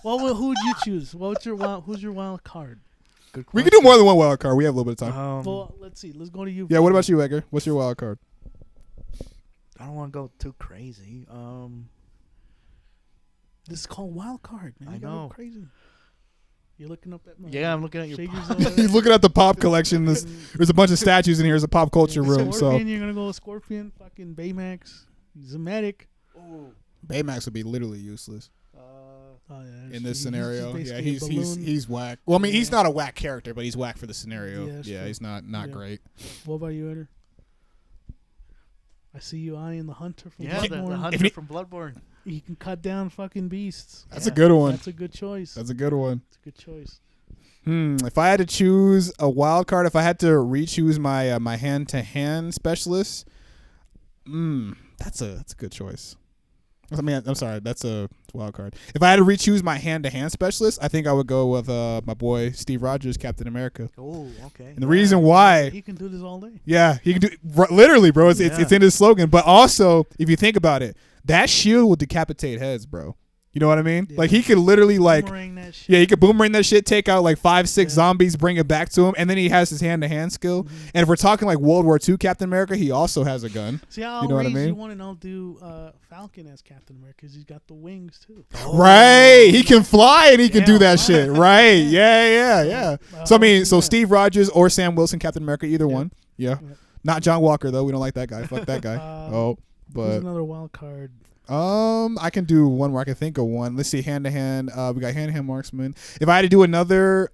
Well, who'd you choose? Who's your wild card? Good We can do more than one wild card. We have a little bit of time. Well, let's see. Let's go to you. Yeah. What about you, Edgar? What's your wild card? I don't want to go too crazy. This is called wild card, man. I You gotta go know. crazy. You're looking up that. Yeah, I'm looking at your Shakers pop- over there. He's looking at the pop collection. There's a bunch of statues in here. It's a pop culture room. So Scorpion, you're gonna go with Scorpion, fucking Baymax. He's a medic. Baymax would be literally useless Oh, yeah, in this he's scenario. Yeah, basically a he's balloon. he's whack. Well, I mean, he's Yeah. not a whack character, but he's whack for the scenario. Yeah, that's Yeah, true. he's not Yeah. great. What about you, Eder? I see you eyeing the hunter from Yeah, the Bloodborne. hunter from Bloodborne. He can cut down fucking beasts. That's Yeah. a good one. That's a good choice. That's a good one. That's a good choice. If I had to choose a wild card, if I had to re-choose my my hand-to-hand specialist, that's a good choice. I mean, I'm sorry, that's a wild card. If I had to re-choose my hand-to-hand specialist, I think I would go with my boy Steve Rogers, Captain America. Oh, okay. And the reason why, He can do this all day. yeah, he can do literally, bro. It's Yeah. in his slogan. But also, if you think about it, that shield will decapitate heads, bro. You know what I mean? Yeah. Like he could literally like. Boomerang that shit. Yeah, he could boomerang that shit, take out like 5-6 zombies, bring it back to him, and then he has his hand-to-hand skill. Mm-hmm. And if we're talking like World War II Captain America, he also has a gun. See, I'll You know what I raise mean? you one and I'll do Falcon as Captain America because he's got the wings too. Right, he can fly and he can do Yeah, that shit. Right, yeah. So I mean, so yeah. Steve Rogers or Sam Wilson, Captain America, either one. Yeah, Yeah. not John Walker though. We don't like that guy. Fuck that guy. Who's But another wild card? I can do one where I can think of one. Let's see, hand-to-hand. We got hand-to-hand marksman. If I had to do another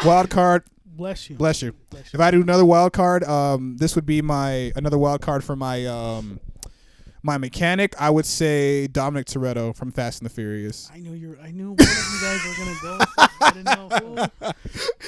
wild card. Bless you. Bless you. Bless If I do another wild card, this would be another wild card for my my mechanic. I would say Dominic Toretto from Fast and the Furious. I knew one of you guys were gonna go. With this. I didn't know who.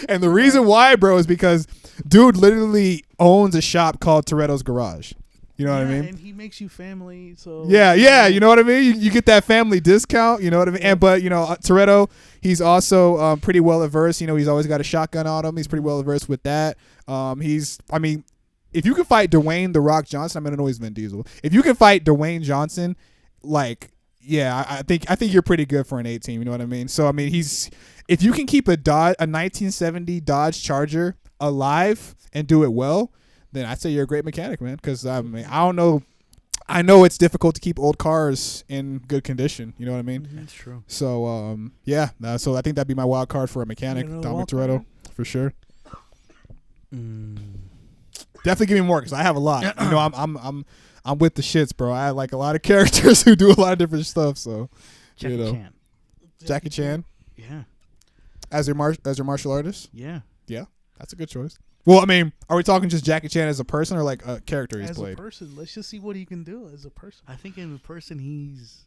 And the reason why, bro, is because dude literally owns a shop called Toretto's Garage. You know what I Yeah, mean? And he makes you family. So Yeah, you know what I mean? You get that family discount, you know what I mean? And but, you know, Toretto, he's also pretty well averse. You know, he's always got a shotgun on him. He's pretty well averse with that. If you can fight Dwayne The Rock Johnson, I'm going to know he's Vin Diesel. If you can fight Dwayne Johnson, like, yeah, I think you're pretty good for an 8 team, you know what I mean? So, I mean, if you can keep a 1970 Dodge Charger alive and do it well, then I'd say you're a great mechanic, man. Because I mean, I don't know. I know it's difficult to keep old cars in good condition. You know what I mean? That's true. So yeah. So I think that'd be my wild card for a mechanic, You know, Dominic wild Toretto, for sure. Definitely give me more because I have a lot. You know, I'm with the shits, bro. I have like a lot of characters who do a lot of different stuff. So Jackie you know. Chan. Jackie Chan Yeah. as your martial artist. Yeah. Yeah, that's a good choice. Well, I mean, are we talking just Jackie Chan as a person or like a character he's As played? a person, let's just see what he can do as a person. I think in person he's.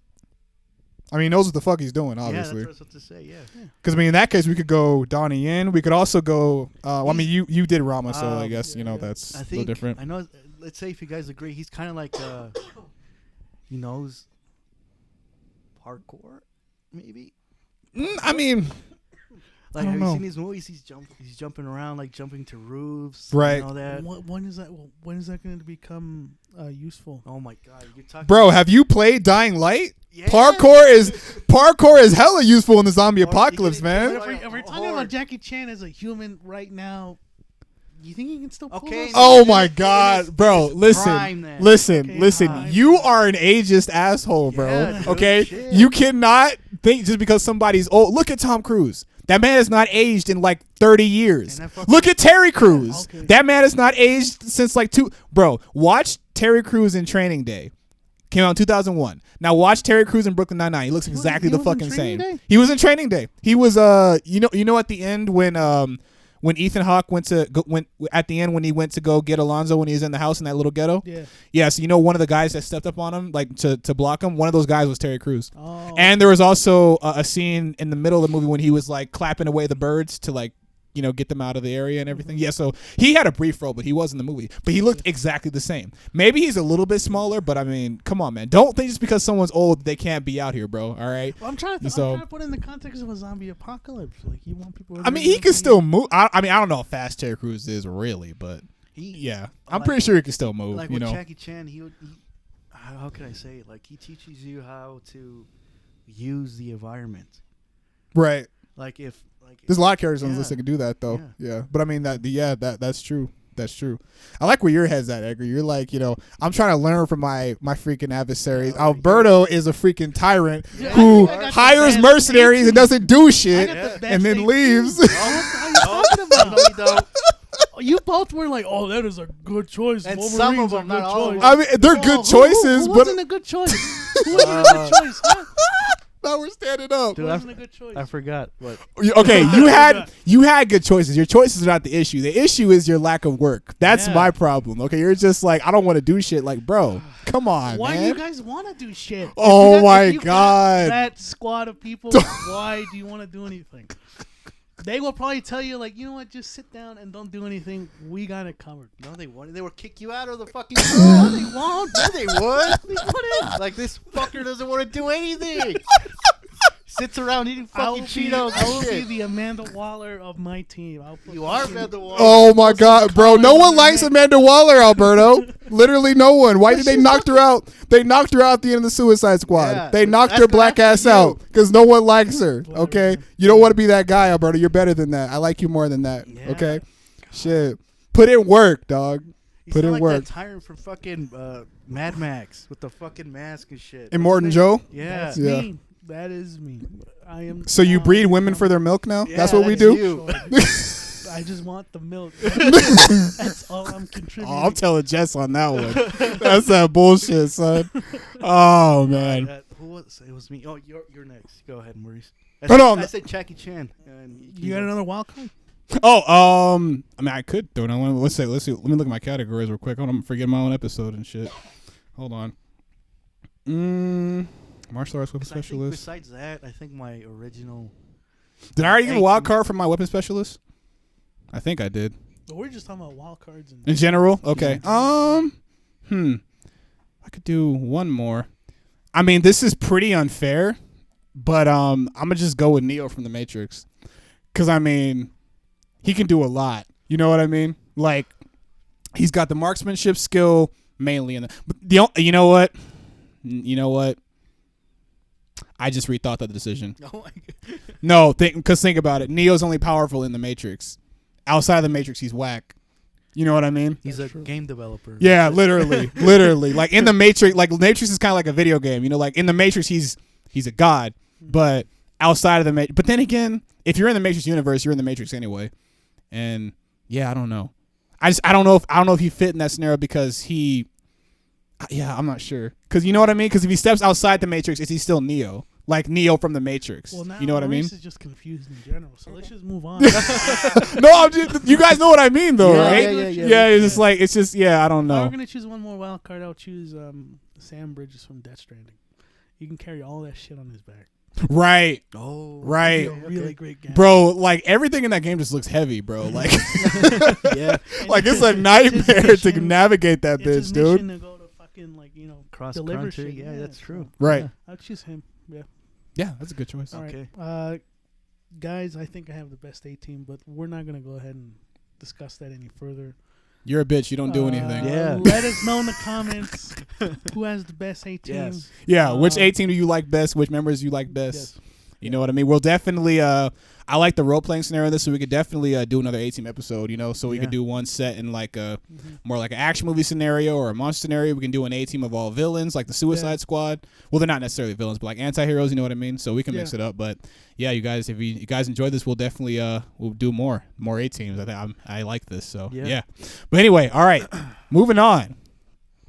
I mean, he knows what the fuck he's doing, Yeah, obviously. that's what I was about to say. Yeah. Because I mean, in that case, we could go Donnie Yen. We could also go. Well, I mean, you did Rama, so I guess that's I a think little different. I know. Let's say if you guys agree, he's kind of like he knows parkour, maybe. I mean, Like, don't have know. you seen these movies? He's jumping around, like jumping to roofs, Right. And all that. When is that? When is that going to become useful? Oh my god, you're talking, bro, have you played Dying Light? Yeah. Parkour is hella useful in the zombie apocalypse, you man. get it. If we're talking about Jackie Chan as a human right now, you think he can still pull Okay. those? Oh my God, bro! prime Listen, then. listen, Okay, listen. prime. You are an ageist asshole, bro. Yeah, dude, Okay, shit. you cannot think just because somebody's old. Look at Tom Cruise. That man has not aged in like 30 years. And that fucking- Look at Terry Crews. Okay. That man has not aged since like two. Bro, watch Terry Crews in Training Day. Came out in 2001. Now watch Terry Crews in Brooklyn Nine-Nine. He looks exactly he the was in fucking Training same. Day? He was in Training Day. He was you know at the end when Ethan Hawke went at the end when he went to go get Alonzo when he was in the house in that little ghetto. Yeah. Yeah, so you know one of the guys that stepped up on him like to block him. One of those guys was Terry Crews. Oh. And there was also a scene in the middle of the movie when he was like clapping away the birds to like get them out of the area and everything. Yeah, so he had a brief role, but he was in the movie. But he looked exactly the same. Maybe he's a little bit smaller, but I mean, come on, man. Don't think just because someone's old they can't be out here, bro. All right. Well, I'm trying to So- put it in the context of a zombie apocalypse. Like you want people. I mean, he can still move. I mean, I don't know how fast Terry Crews is really, but He, yeah, I'm like- pretty sure he can still move. like with Jackie Chan, he how can I say it? Like he teaches you how to use the environment. Right. Like if There's a lot of characters on Yeah. this list that can do that though. Yeah. Yeah. But I mean that's true. That's true. I like where your head's at, Edgar. You're like, I'm trying to learn from my freaking adversaries. Alberto is a freaking tyrant who I got the hires best mercenaries and doesn't do I shit got the best and then thing leaves. too. What are you talking about? You both were like, "Oh, that is a good choice." And Wolverine's some of a them, good not all of choice. them. I mean, they're good choices, who but wasn't a good choice? Who wasn't a good choice? Huh? now we're standing up. Dude, Who wasn't a good choice? I forgot. But Okay, you had good choices. Your choices are not the issue. The issue is your lack of work. That's Yeah. my problem. Okay, you're just like, I don't want to do shit. Like, bro, come on, Why man. do you guys want to do shit? Oh If my you got God. that squad of people. Why do you want to do anything? They will probably tell you, like, you know what? Just sit down and don't do anything. We got it covered. no, they wouldn't. They would kick you out of the fucking No, room. they won't. Yeah, they would. They wouldn't. Like this fucker doesn't want to do anything. Sits around eating I will fucking be, Cheetos. I will and be shit. the Amanda Waller of my team. I'll put You are fucking- Amanda Waller. Oh my God, bro! No colors one on likes her Amanda Waller, Alberto. Literally, no one. Why did they knock her out? They knocked her out at the end of the Suicide Squad. Yeah, They knocked that's her good black after ass you. out because no one likes her. Whatever, Okay, man. you don't want to be that guy, Alberto. You're better than that. I like you more than that. Yeah. Okay, shit. Put in work, dog. You Put sound in like work. that tyrant from fucking Mad Max with the fucking mask and shit. And What's Morton his Joe. name? Yeah. That's Yeah. me. That is me. I am. So you now breed women become- for their milk now? Yeah, That's what we that's do. you. I just want the milk. That's all I'm contributing. Oh, I'm telling Jess on that one. That's that bullshit, son. Oh man. Who was it? Was me. Oh, you're next. Go ahead, Maurice. No, I said Jackie Chan. And You got another wild card? Oh, I mean, I could throw another one. Let's see. Let me look at my categories real quick. Hold on, I'm forgetting my own episode and shit. Hold on. Martial arts weapon I think specialist. besides that, I think my original. Did I already get a Hey, wild card for my weapon specialist? I think I did. But we're just talking about wild cards and In general, okay. I could do one more. I mean, this is pretty unfair, but I'm gonna just go with Neo from the Matrix, because I mean, he can do a lot. You know what I mean? Like, he's got the marksmanship skill mainly in you know what? You know what? I just rethought that decision. Oh my God. No, because think about it. Neo's only powerful in the Matrix. Outside of the Matrix, he's whack. You know what I mean? He's a game developer. Yeah, literally, literally. Like in the Matrix, like Matrix is kind of like a video game. You know, like in the Matrix, he's a god, but outside of the Matrix. But then again, if you're in the Matrix universe, you're in the Matrix anyway. And yeah, I don't know. I don't know if he fit in that scenario because I'm not sure. Because you know what I mean? Because if he steps outside the Matrix, is he still Neo? like Neo from the Matrix. Well, now You know what I mean? Maurice is just confused in general, so let's just move on. No, you guys know what I mean, though, Yeah, right? yeah. It's just I don't If I know. were gonna choose one more wild card, I'll choose Sam Bridges from Death Stranding. He can carry all that shit on his back. Right, Oh, right. He's a really great game, bro. Like everything in that game just looks heavy, bro. Like, yeah. like it's a his nightmare to mission- navigate that It's his bitch, dude. mission to go to fucking Cross deliver country. shit. Yeah, that's so true. Right. I'll choose him. Yeah. Yeah, that's a good choice. All right. Okay. Guys, I think I have the best A team, but we're not gonna go ahead and discuss that any further. You're a bitch. You don't do anything. Yeah. Let us know in the comments who has the best A team. Yes. Yeah. Which Um, 18 do you like best? Which members you like best? Yes. You know what I mean? We'll definitely. I like the role playing scenario of this, so we could definitely do another A team episode. You know, so we could Yeah. do one set in like a more like an action movie scenario or a monster scenario. We can do an A team of all villains, like the Suicide Squad. Well, they're not necessarily villains, but like anti-heroes. You know what I mean? So we can mix it up. But yeah, you guys, if you guys enjoy this, we'll definitely we'll do more A teams. I think I like this. So yeah. But anyway, all right, moving on.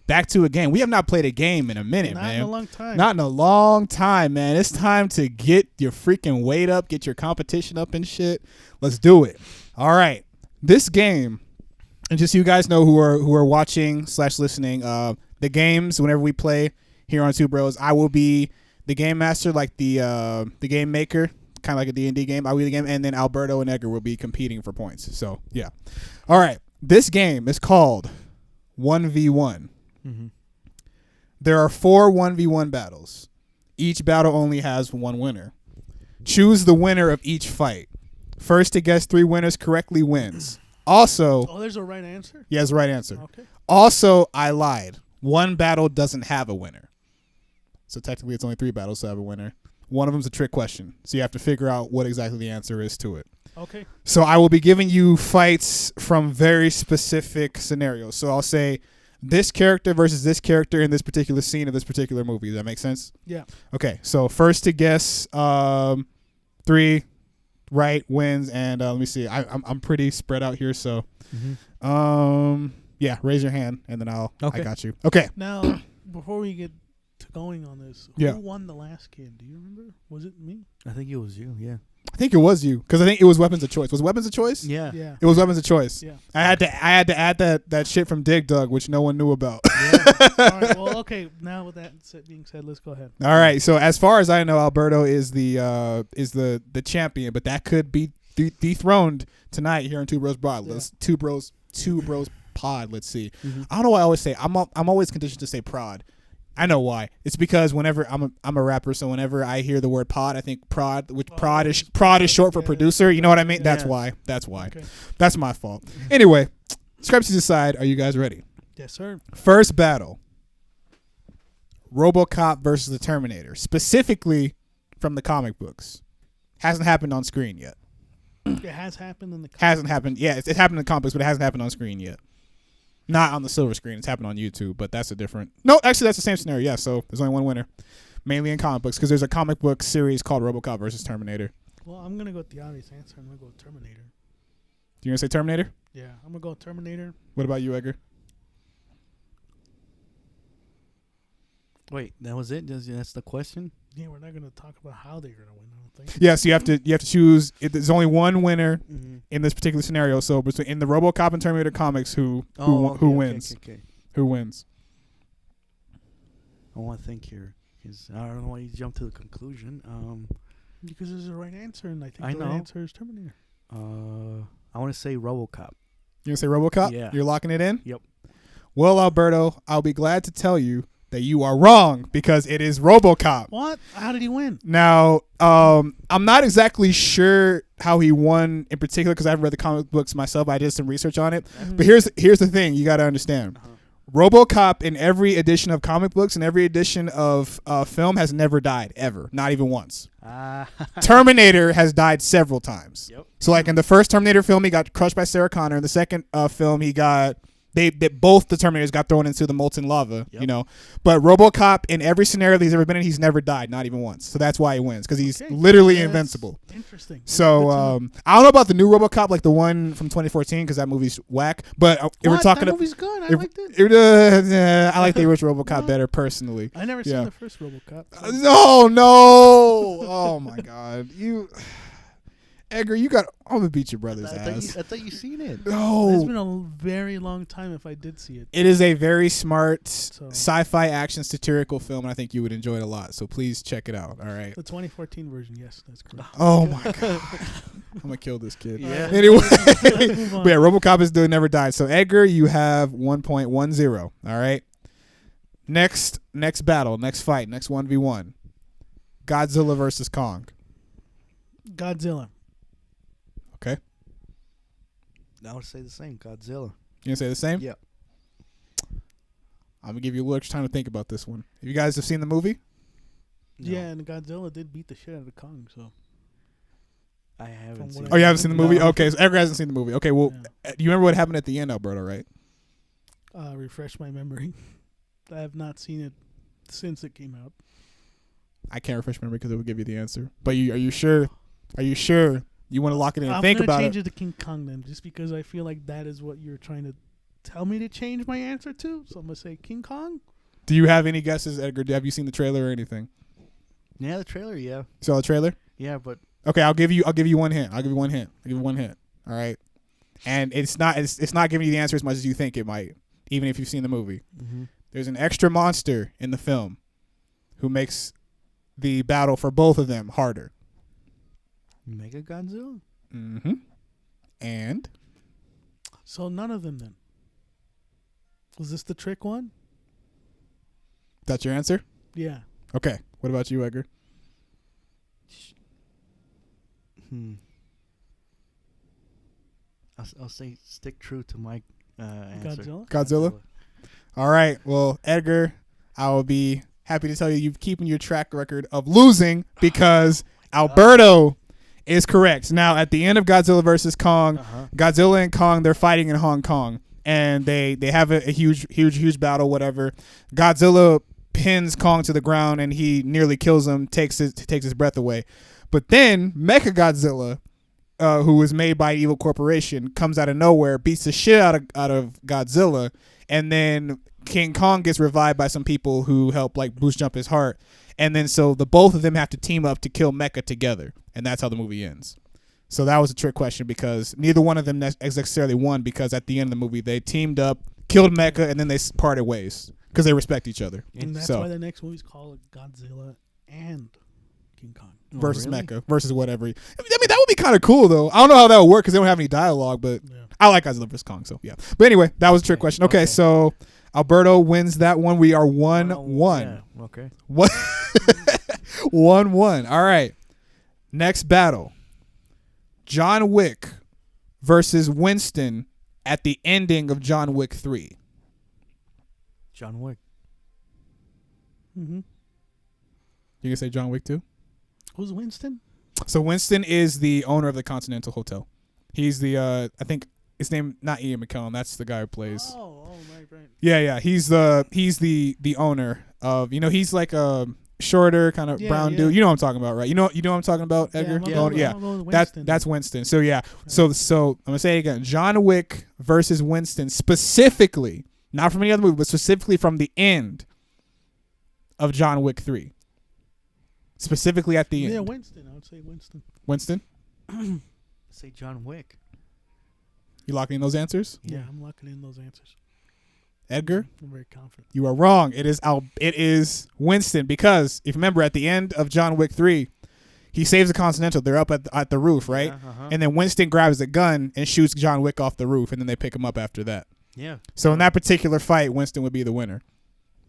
Back to a game. We have not played a game in a minute, Not man. in a long time. Not in a long time, man. It's time to get your freaking weight up, get your competition up and shit. Let's do it. All right. This game, and just so you guys know who are watching / listening, the games whenever we play here on Two Bros, I will be the game master, like the game maker, kind of like a D&D game. I will be the game, and then Alberto and Edgar will be competing for points. So yeah. All right. This game is called 1v1. Mm-hmm. There are 4 1v1 battles. Each battle only has one winner. Choose the winner of each fight. First to guess 3 winners correctly wins. Also, there's a right answer? yeah, that's the right answer. Okay. Also, I lied. One battle doesn't have a winner. So technically it's only 3 battles to have a winner. One of them's a trick question. So you have to figure out what exactly the answer is to it. Okay. So I will be giving you fights from very specific scenarios. So I'll say this character versus this character in this particular scene of this particular movie. Does that make sense? Yeah. Okay. So first to guess 3 right wins, and let me see. I'm pretty spread out here, so yeah. Raise your hand, and then I got you. Okay. Now, before we get to going on this, who won the last game? Do you remember? Was it me? I think it was you. Yeah. I think it was you, because I think it was weapons of choice. Was it weapons of choice? Yeah. Yeah. It was weapons of choice. Yeah. I had to add that shit from Dig Dug, which no one knew about. All right. Well, okay. Now with that being said, let's go ahead. All right. So as far as I know, Alberto is the champion, but that could be dethroned tonight here on Two Bros Pod. Yeah. Two Bros Pod. Let's see. I don't know why I always say I'm always conditioned to say prod. I know why. It's because whenever I'm a rapper, so whenever I hear the word pod, I think prod, which prod is short for producer. You know what I mean? That's why. That's why. Okay. That's my fault. Anyway, discrepancies aside, are you guys ready? Yes, sir. First battle. RoboCop versus the Terminator, specifically from the comic books. Hasn't happened on screen yet. It has happened in the. Hasn't happened. Yeah, it happened in the comic books, but it hasn't happened on screen yet. Not on the silver screen. It's happened on YouTube, but that's a different. No, actually, that's the same scenario. Yeah, so there's only one winner, mainly in comic books, because there's a comic book series called RoboCop versus Terminator. Well, I'm gonna go with the obvious answer. I'm gonna go with Terminator. You gonna say Terminator? Yeah, I'm gonna go with Terminator. What about you, Edgar? Wait, that was it? That's the question? Yeah, we're not gonna talk about how they're gonna win. I don't think. Yeah, so you have to choose. There's only one winner in this particular scenario. So between in the RoboCop and Terminator comics, who wins? Okay. Who wins? I want to think here, because I don't know why you jumped to the conclusion. Because there's a right answer, and I think I the know. right answer is Terminator. I want to say RoboCop. You gonna say RoboCop? Yeah. You're locking it in? Yep. Well, Alberto, I'll be glad to tell you that you are wrong, because it is RoboCop. What? How did he win? Now, I'm not exactly sure how he won in particular, because I haven't read the comic books myself. I did some research on it. But here's the thing you got to understand. RoboCop in every edition of comic books and every edition of film has never died, ever. Not even once. Terminator has died several times. Yep. So like in the first Terminator film, he got crushed by Sarah Connor. In the second film, he got They both the Terminators got thrown into the molten lava, Yep. you know. But RoboCop, in every scenario that he's ever been in, he's never died, not even once. So that's why he wins, because he's literally invincible. Interesting. So I don't know about the new RoboCop, like the one from 2014, because that movie's whack. But if we're talking, that movie's good. I liked it. I like the original RoboCop better personally. I never seen the first RoboCop. No. Oh my God, you. Edgar, I'm gonna beat your brother's ass. I thought you seen it. No. It's been a very long time if I did see it. It is a very smart sci-fi action satirical film, and I think you would enjoy it a lot. So please check it out. All right. The 2014 version, yes, that's correct. Oh my God, I'm gonna kill this kid. Yeah. Anyway, Let's move on. but yeah, RoboCop is never died. So Edgar, you have 1.10. All right. Next battle, next fight, next 1v1. Godzilla versus Kong. Godzilla. Okay. I would say the same. Godzilla. You gonna say the same? Yeah. I'm gonna give you a little extra time to think about this one. You guys have seen the movie? No. Yeah, and Godzilla did beat the shit out of Kong, so. I haven't From seen what it. Oh, you haven't seen the movie? No. Okay, so Edgar hasn't seen the movie. Okay, well, you remember what happened at the end, Alberto, right? Refresh my memory. I have not seen it since it came out. I can't refresh my memory because it will give you the answer. But are you sure? Are you sure you want to lock it in and think about I'm gonna change it? it to King Kong then, just because I feel like that is what you're trying to tell me to change my answer to. So I'm gonna say King Kong. Do you have any guesses, Edgar? Have you seen the trailer or anything? Yeah, the trailer. Yeah. Saw the trailer? Yeah, but Okay, I'll give you one hint. I'll give you one hint. All right. And it's not giving you the answer as much as you think it might, even if you've seen the movie. mm-hmm. There's an extra monster in the film who makes the battle for both of them harder. Mega Godzilla. Mm-hmm. And So none of them then. Was this the trick one? that's your answer? Yeah. Okay. What about you, Edgar? I'll say stick true to my answer. Godzilla? All right. Well, Edgar, I will be happy to tell you you've keeping your track record of losing because Alberto is correct. Now, at the end of Godzilla versus Kong, Godzilla and Kong, they're fighting in Hong Kong, and they have a huge battle, whatever. Godzilla pins Kong to the ground, and he nearly kills him, takes his breath away. But then Mechagodzilla, who was made by an evil corporation, comes out of nowhere, beats the shit out of Godzilla, and then King Kong gets revived by some people who help like boost jump his heart, and then so the both of them have to team up to kill Mecha together, and that's how the movie ends. So that was a trick question because neither one of them necessarily won, because at the end of the movie they teamed up, killed Mecha, and then they parted ways because they respect each other. And that's why the next movie's called Godzilla and King Kong. Versus Mecha versus whatever. I mean, that would be kind of cool though. I don't know how that would work because they don't have any dialogue, but I like Godzilla vs Kong, so yeah. But anyway, that was a trick question. Okay, so Alberto wins that one. We are 1-1. Yeah, okay. 1-1. All right. Next battle. John Wick versus Winston at the ending of John Wick 3. John Wick. Mm-hmm. You gonna say John Wick 2? Who's Winston? So Winston is the owner of the Continental Hotel. He's the I think his name not Ian McKellen. That's the guy who plays. Oh, right. Yeah. He's the owner of. He's like a shorter kind of brown dude. You know what I'm talking about, right? You know what I'm talking about, Edgar? That's Winston. So yeah. So I'm gonna say it again. John Wick versus Winston, specifically, not from any other movie, but specifically from the end of John Wick 3. Specifically at the end. Yeah, Winston. I would say Winston. Winston? Say John Wick. You locking in those answers? Yeah, I'm locking in those answers. Edgar? I'm very confident. You are wrong. It is Winston, because if you remember at the end of John Wick 3, he saves the Continental. They're up at the roof, right? Yeah, And then Winston grabs a gun and shoots John Wick off the roof, and then they pick him up after that. Yeah. So in that particular fight, Winston would be the winner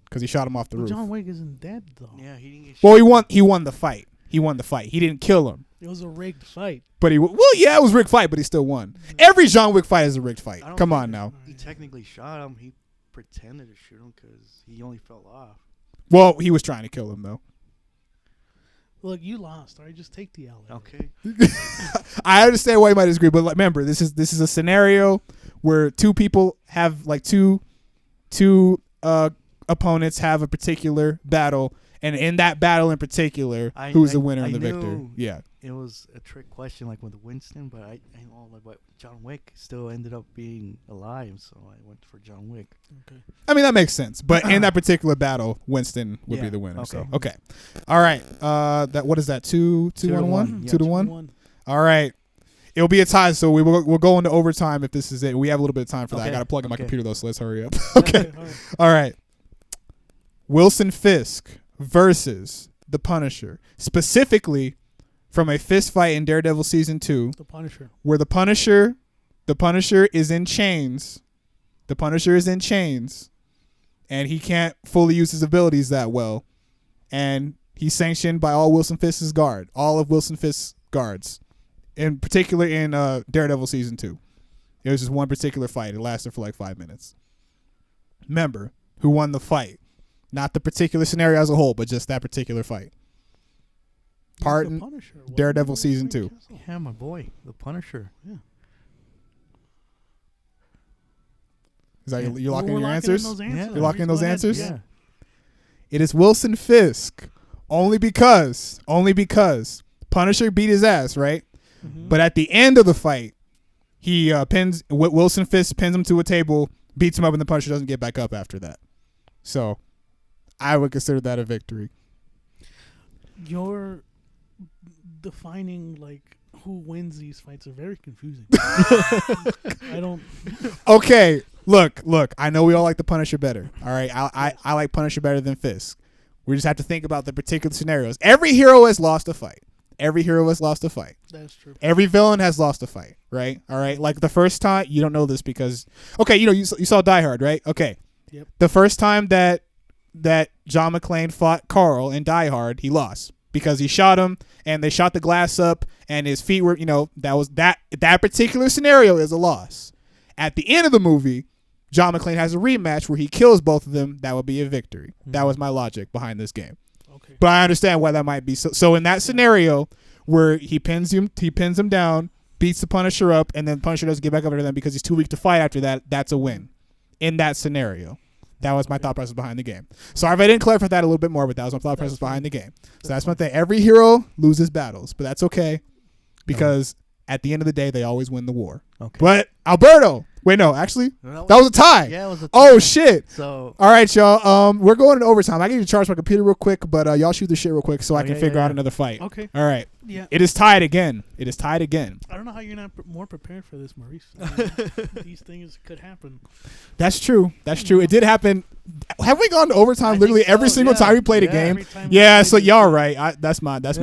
because he shot him off the roof. John Wick isn't dead though. Yeah, he didn't get Well, he won the fight. He won the fight. He didn't kill him. It was a rigged fight. But it was a rigged fight, but he still won. Every John Wick fight is a rigged fight. Come on now. He technically shot him. He pretended to shoot him because he only fell off. Well, he was trying to kill him though. Look, you lost. All right, just take the L. Okay. I understand why you might disagree, but remember, this is a scenario where two people have like two opponents have a particular battle, and in that battle in particular, who's the winner and the victor? Yeah. It was a trick question, like with Winston, but I know, like, but John Wick still ended up being alive, so I went for John Wick. Okay. I mean, that makes sense, but in that particular battle, Winston would be the winner. Okay. So okay, all right. That what is that? 2-1? 2-1. All right. It'll be a tie, so we'll go into overtime if this is it. We have a little bit of time for that. I got to plug in my computer though, so let's hurry up. Okay. All right. Wilson Fisk versus the Punisher, specifically from a fist fight in Daredevil season 2. The Punisher. Where the Punisher is in chains. The Punisher is in chains, and he can't fully use his abilities that well, and he's sanctioned by all of Wilson Fisk's guards, in particular in Daredevil season 2. It was just one particular fight. It lasted for like 5 minutes. Remember who won the fight, not the particular scenario as a whole, but just that particular fight. Pardon, Daredevil season 2. Yeah, my boy, the Punisher. Yeah. Is that you're locking in your answers? Yeah. You're locking in those answers? Yeah. It is Wilson Fisk, only because Punisher beat his ass, right? Mm-hmm. But at the end of the fight, he Wilson Fisk pins him to a table, beats him up, and the Punisher doesn't get back up after that. So, I would consider that a victory. You're defining like who wins these fights are very confusing. I don't. Okay, look. I know we all like the Punisher better. All right, I like Punisher better than Fisk. We just have to think about the particular scenarios. Every hero has lost a fight. That's true. Every villain has lost a fight, right? All right, like the first time, you don't know this because, okay, you saw Die Hard, right? Okay. Yep. The first time that John McClane fought Carl in Die Hard, he lost because he shot him and they shot the glass up and his feet were, that particular scenario is a loss. At the end of the movie, John McClane has a rematch where he kills both of them. That would be a victory. Mm-hmm. That was my logic behind this game. Okay. But I understand why that might be. So in that scenario where he pins him down, beats the Punisher up, and then Punisher doesn't get back over to them because he's too weak to fight after that, that's a win. In that scenario. That was my thought process behind the game. Sorry if I didn't clarify that a little bit more, but that was my thought process behind the game. So that's my thing. Every hero loses battles, but that's okay because at the end of the day, they always win the war. Okay. But Alberto, wait, no, actually, that was a tie. Yeah, it was a tie. Oh, shit. So, all right, y'all. We're going into overtime. I need to charge my computer real quick, but y'all shoot the shit real quick so I can figure out another fight. Okay. All right. Yeah. It is tied again. I don't know how you're not more prepared for this, Maurice. These things could happen. That's true. It did happen. Have we gone to overtime literally every single time we played a game? Yeah, so y'all right. That's my bad.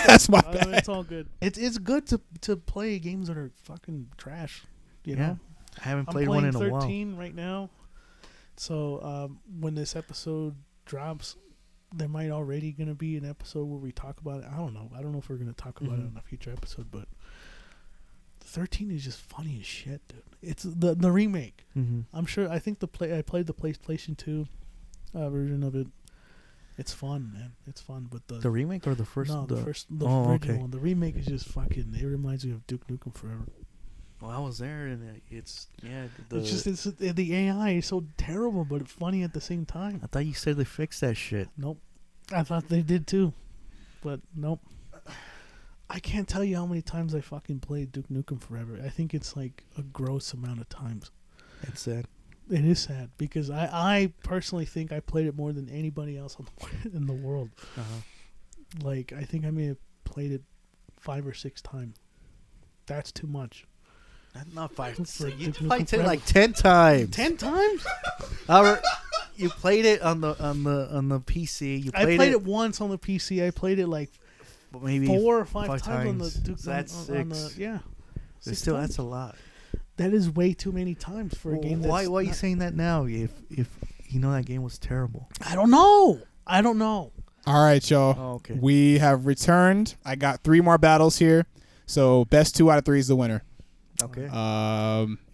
That's my bad. It's all good. It's good to play games that are fucking trash. You know? I haven't played one in a while. I'm playing 13 right now. So when this episode drops, there might already going to be an episode where we talk about it. I don't know if we're going to talk about it in a future episode, but 13 is just funny as shit, dude. It's the remake. Mm-hmm. I'm sure. I think I played the PlayStation 2 version of it. It's fun, man. It's fun, but the remake or the first? No, the original one. The remake is just fucking. It reminds me of Duke Nukem Forever. Well, I was there, and it's the AI is so terrible, but funny at the same time. I thought you said they fixed that shit. Nope, I thought they did too, but nope. I can't tell you how many times I fucking played Duke Nukem Forever. I think it's like a gross amount of times. It's sad. It is sad because I personally think I played it more than anybody else in the world. Uh-huh. Like I think I may have played it 5 or 6 times. That's too much. Not 5. You played it like 10 times. 10 times? You played it on the PC. I played it once on the PC. I played it like maybe 4 or 5 times on the Duke. So that's 6. Yeah. Still, that's a lot. That is way too many times for a game. Why are you saying that now? If you know that game was terrible. I don't know. All right, y'all. Oh, okay. We have returned. I got 3 more battles here. So best 2 out of 3 is the winner. Okay.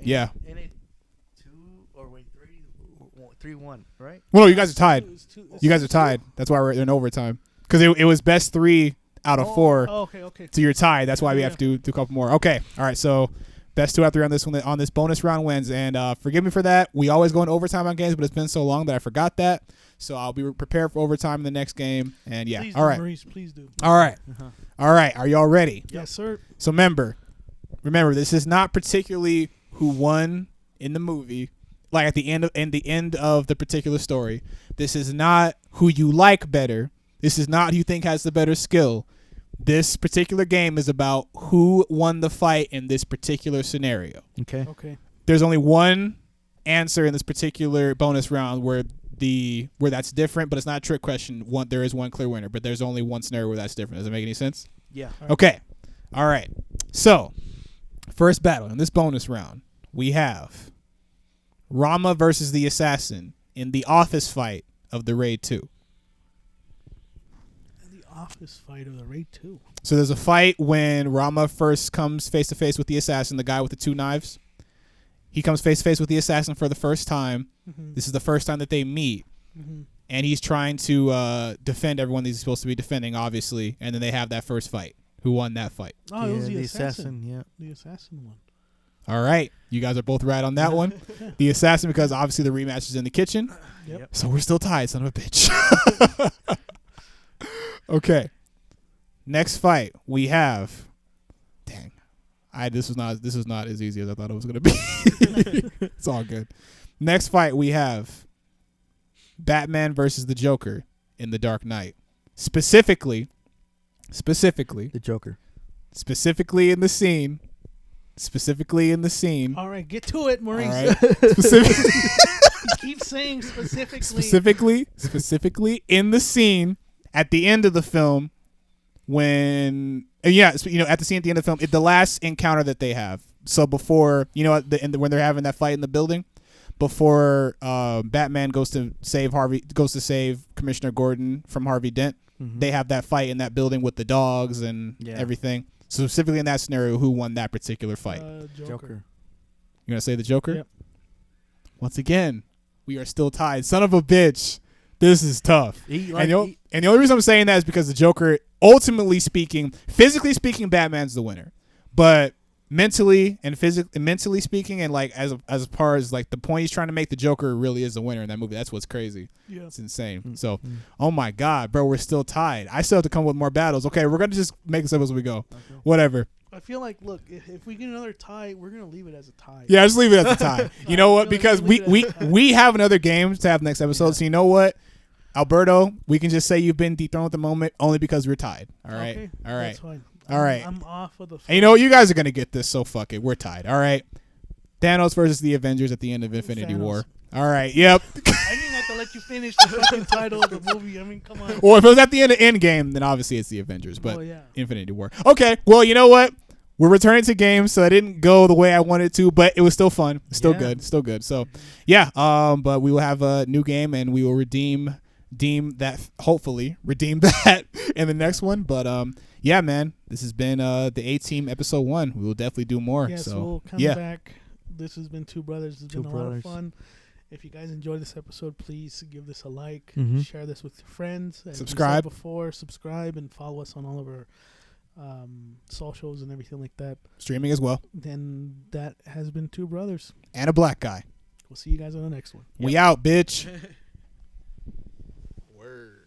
Yeah. And it 3-1, right? Well, no, you guys are tied. You guys are tied. That's why we're in overtime. because it was best 3 out of 4. Oh, okay. So you're tied. That's why we Yeah. have to do a couple more. Okay. All right. So best 2 out of 3 on this one, on this bonus round wins. And forgive me for that. We always go in overtime on games, but it's been so long that I forgot that. So I'll be prepared for overtime in the next game. And yeah. Please all do, right. Maurice, please do. All right. All right. Are y'all ready? Yes, sir. So remember, this is not particularly who won in the movie. Like at the end of the particular story. This is not who you like better. This is not who you think has the better skill. This particular game is about who won the fight in this particular scenario. Okay. There's only one answer in this particular bonus round where that's different, but it's not a trick question. There is one clear winner, but there's only one scenario where that's different. Does it make any sense? Yeah. Okay. All right. So, first battle in this bonus round, we have Rama versus the assassin in the office fight of the Raid 2. Office fight of the Raid 2. So there's a fight when Rama first comes face to face with the assassin, the guy with the 2 knives. He comes face to face with the assassin for the first time. Mm-hmm. This is the first time that they meet. Mm-hmm. And he's trying to defend everyone that he's supposed to be defending, obviously. And then they have that first fight. Who won that fight? Oh, it was the assassin. Yeah. The assassin one. All right. You guys are both right on that one. The assassin, because obviously the rematch is in the kitchen. Yep. So we're still tied, son of a bitch. Okay. Next fight we have. Dang, this is not as easy as I thought it was gonna be. It's all good. Next fight we have Batman versus the Joker in The Dark Knight. Specifically, The Joker. specifically in the scene. All right, get to it, Maurice. All right. Keep saying specifically. Specifically in the scene at the end of the film when at the scene at the end of the film, the last encounter that they have. So before, when they're having that fight in the building, before Batman goes to save Commissioner Gordon from Harvey Dent, they have that fight in that building with the dogs and everything. So specifically in that scenario, who won that particular fight? Joker. You gonna say the Joker? Yep. Once again, we are still tied. Son of a bitch. This is tough. And the only reason I'm saying that is because the Joker, ultimately speaking, physically speaking, Batman's the winner. But mentally speaking, and like as far as like the point he's trying to make, the Joker really is the winner in that movie. That's what's crazy. Yeah. It's insane. So, oh my God, bro, we're still tied. I still have to come with more battles. Okay, we're gonna just make this up as we go. Okay. Whatever. I feel like, look, if we get another tie, we're gonna leave it as a tie. Yeah, just leave it as a tie. You know what? Because we have another game to have next episode. So you know what, Alberto, we can just say you've been dethroned at the moment only because we're tied. All right. Okay, all right. That's fine. All right. I'm off of the. And you know what? You guys are gonna get this. So fuck it. We're tied. All right. Thanos versus the Avengers at the end of Infinity War. All right. Yep. I didn't have to let you finish the fucking title of the movie. I mean, come on. Well, if it was at the end of Endgame, then obviously it's the Avengers. But yeah. Infinity War. Okay. Well, you know what? We're returning to games, so I didn't go the way I wanted to, but it was still fun. Still good. So, yeah. But we will have a new game, and we will redeem that in the next one. But yeah, man, this has been the A-Team episode 1. We will definitely do more. Yeah, so we'll come back. This has been Two Brothers. It's been a lot of fun. If you guys enjoyed this episode, please give this a like, share this with your friends, as subscribe we said before, subscribe, and follow us on all of our socials and everything like that. Streaming as well. And that has been Two Brothers and a black guy. We'll see you guys on the next one. We out, bitch. Word.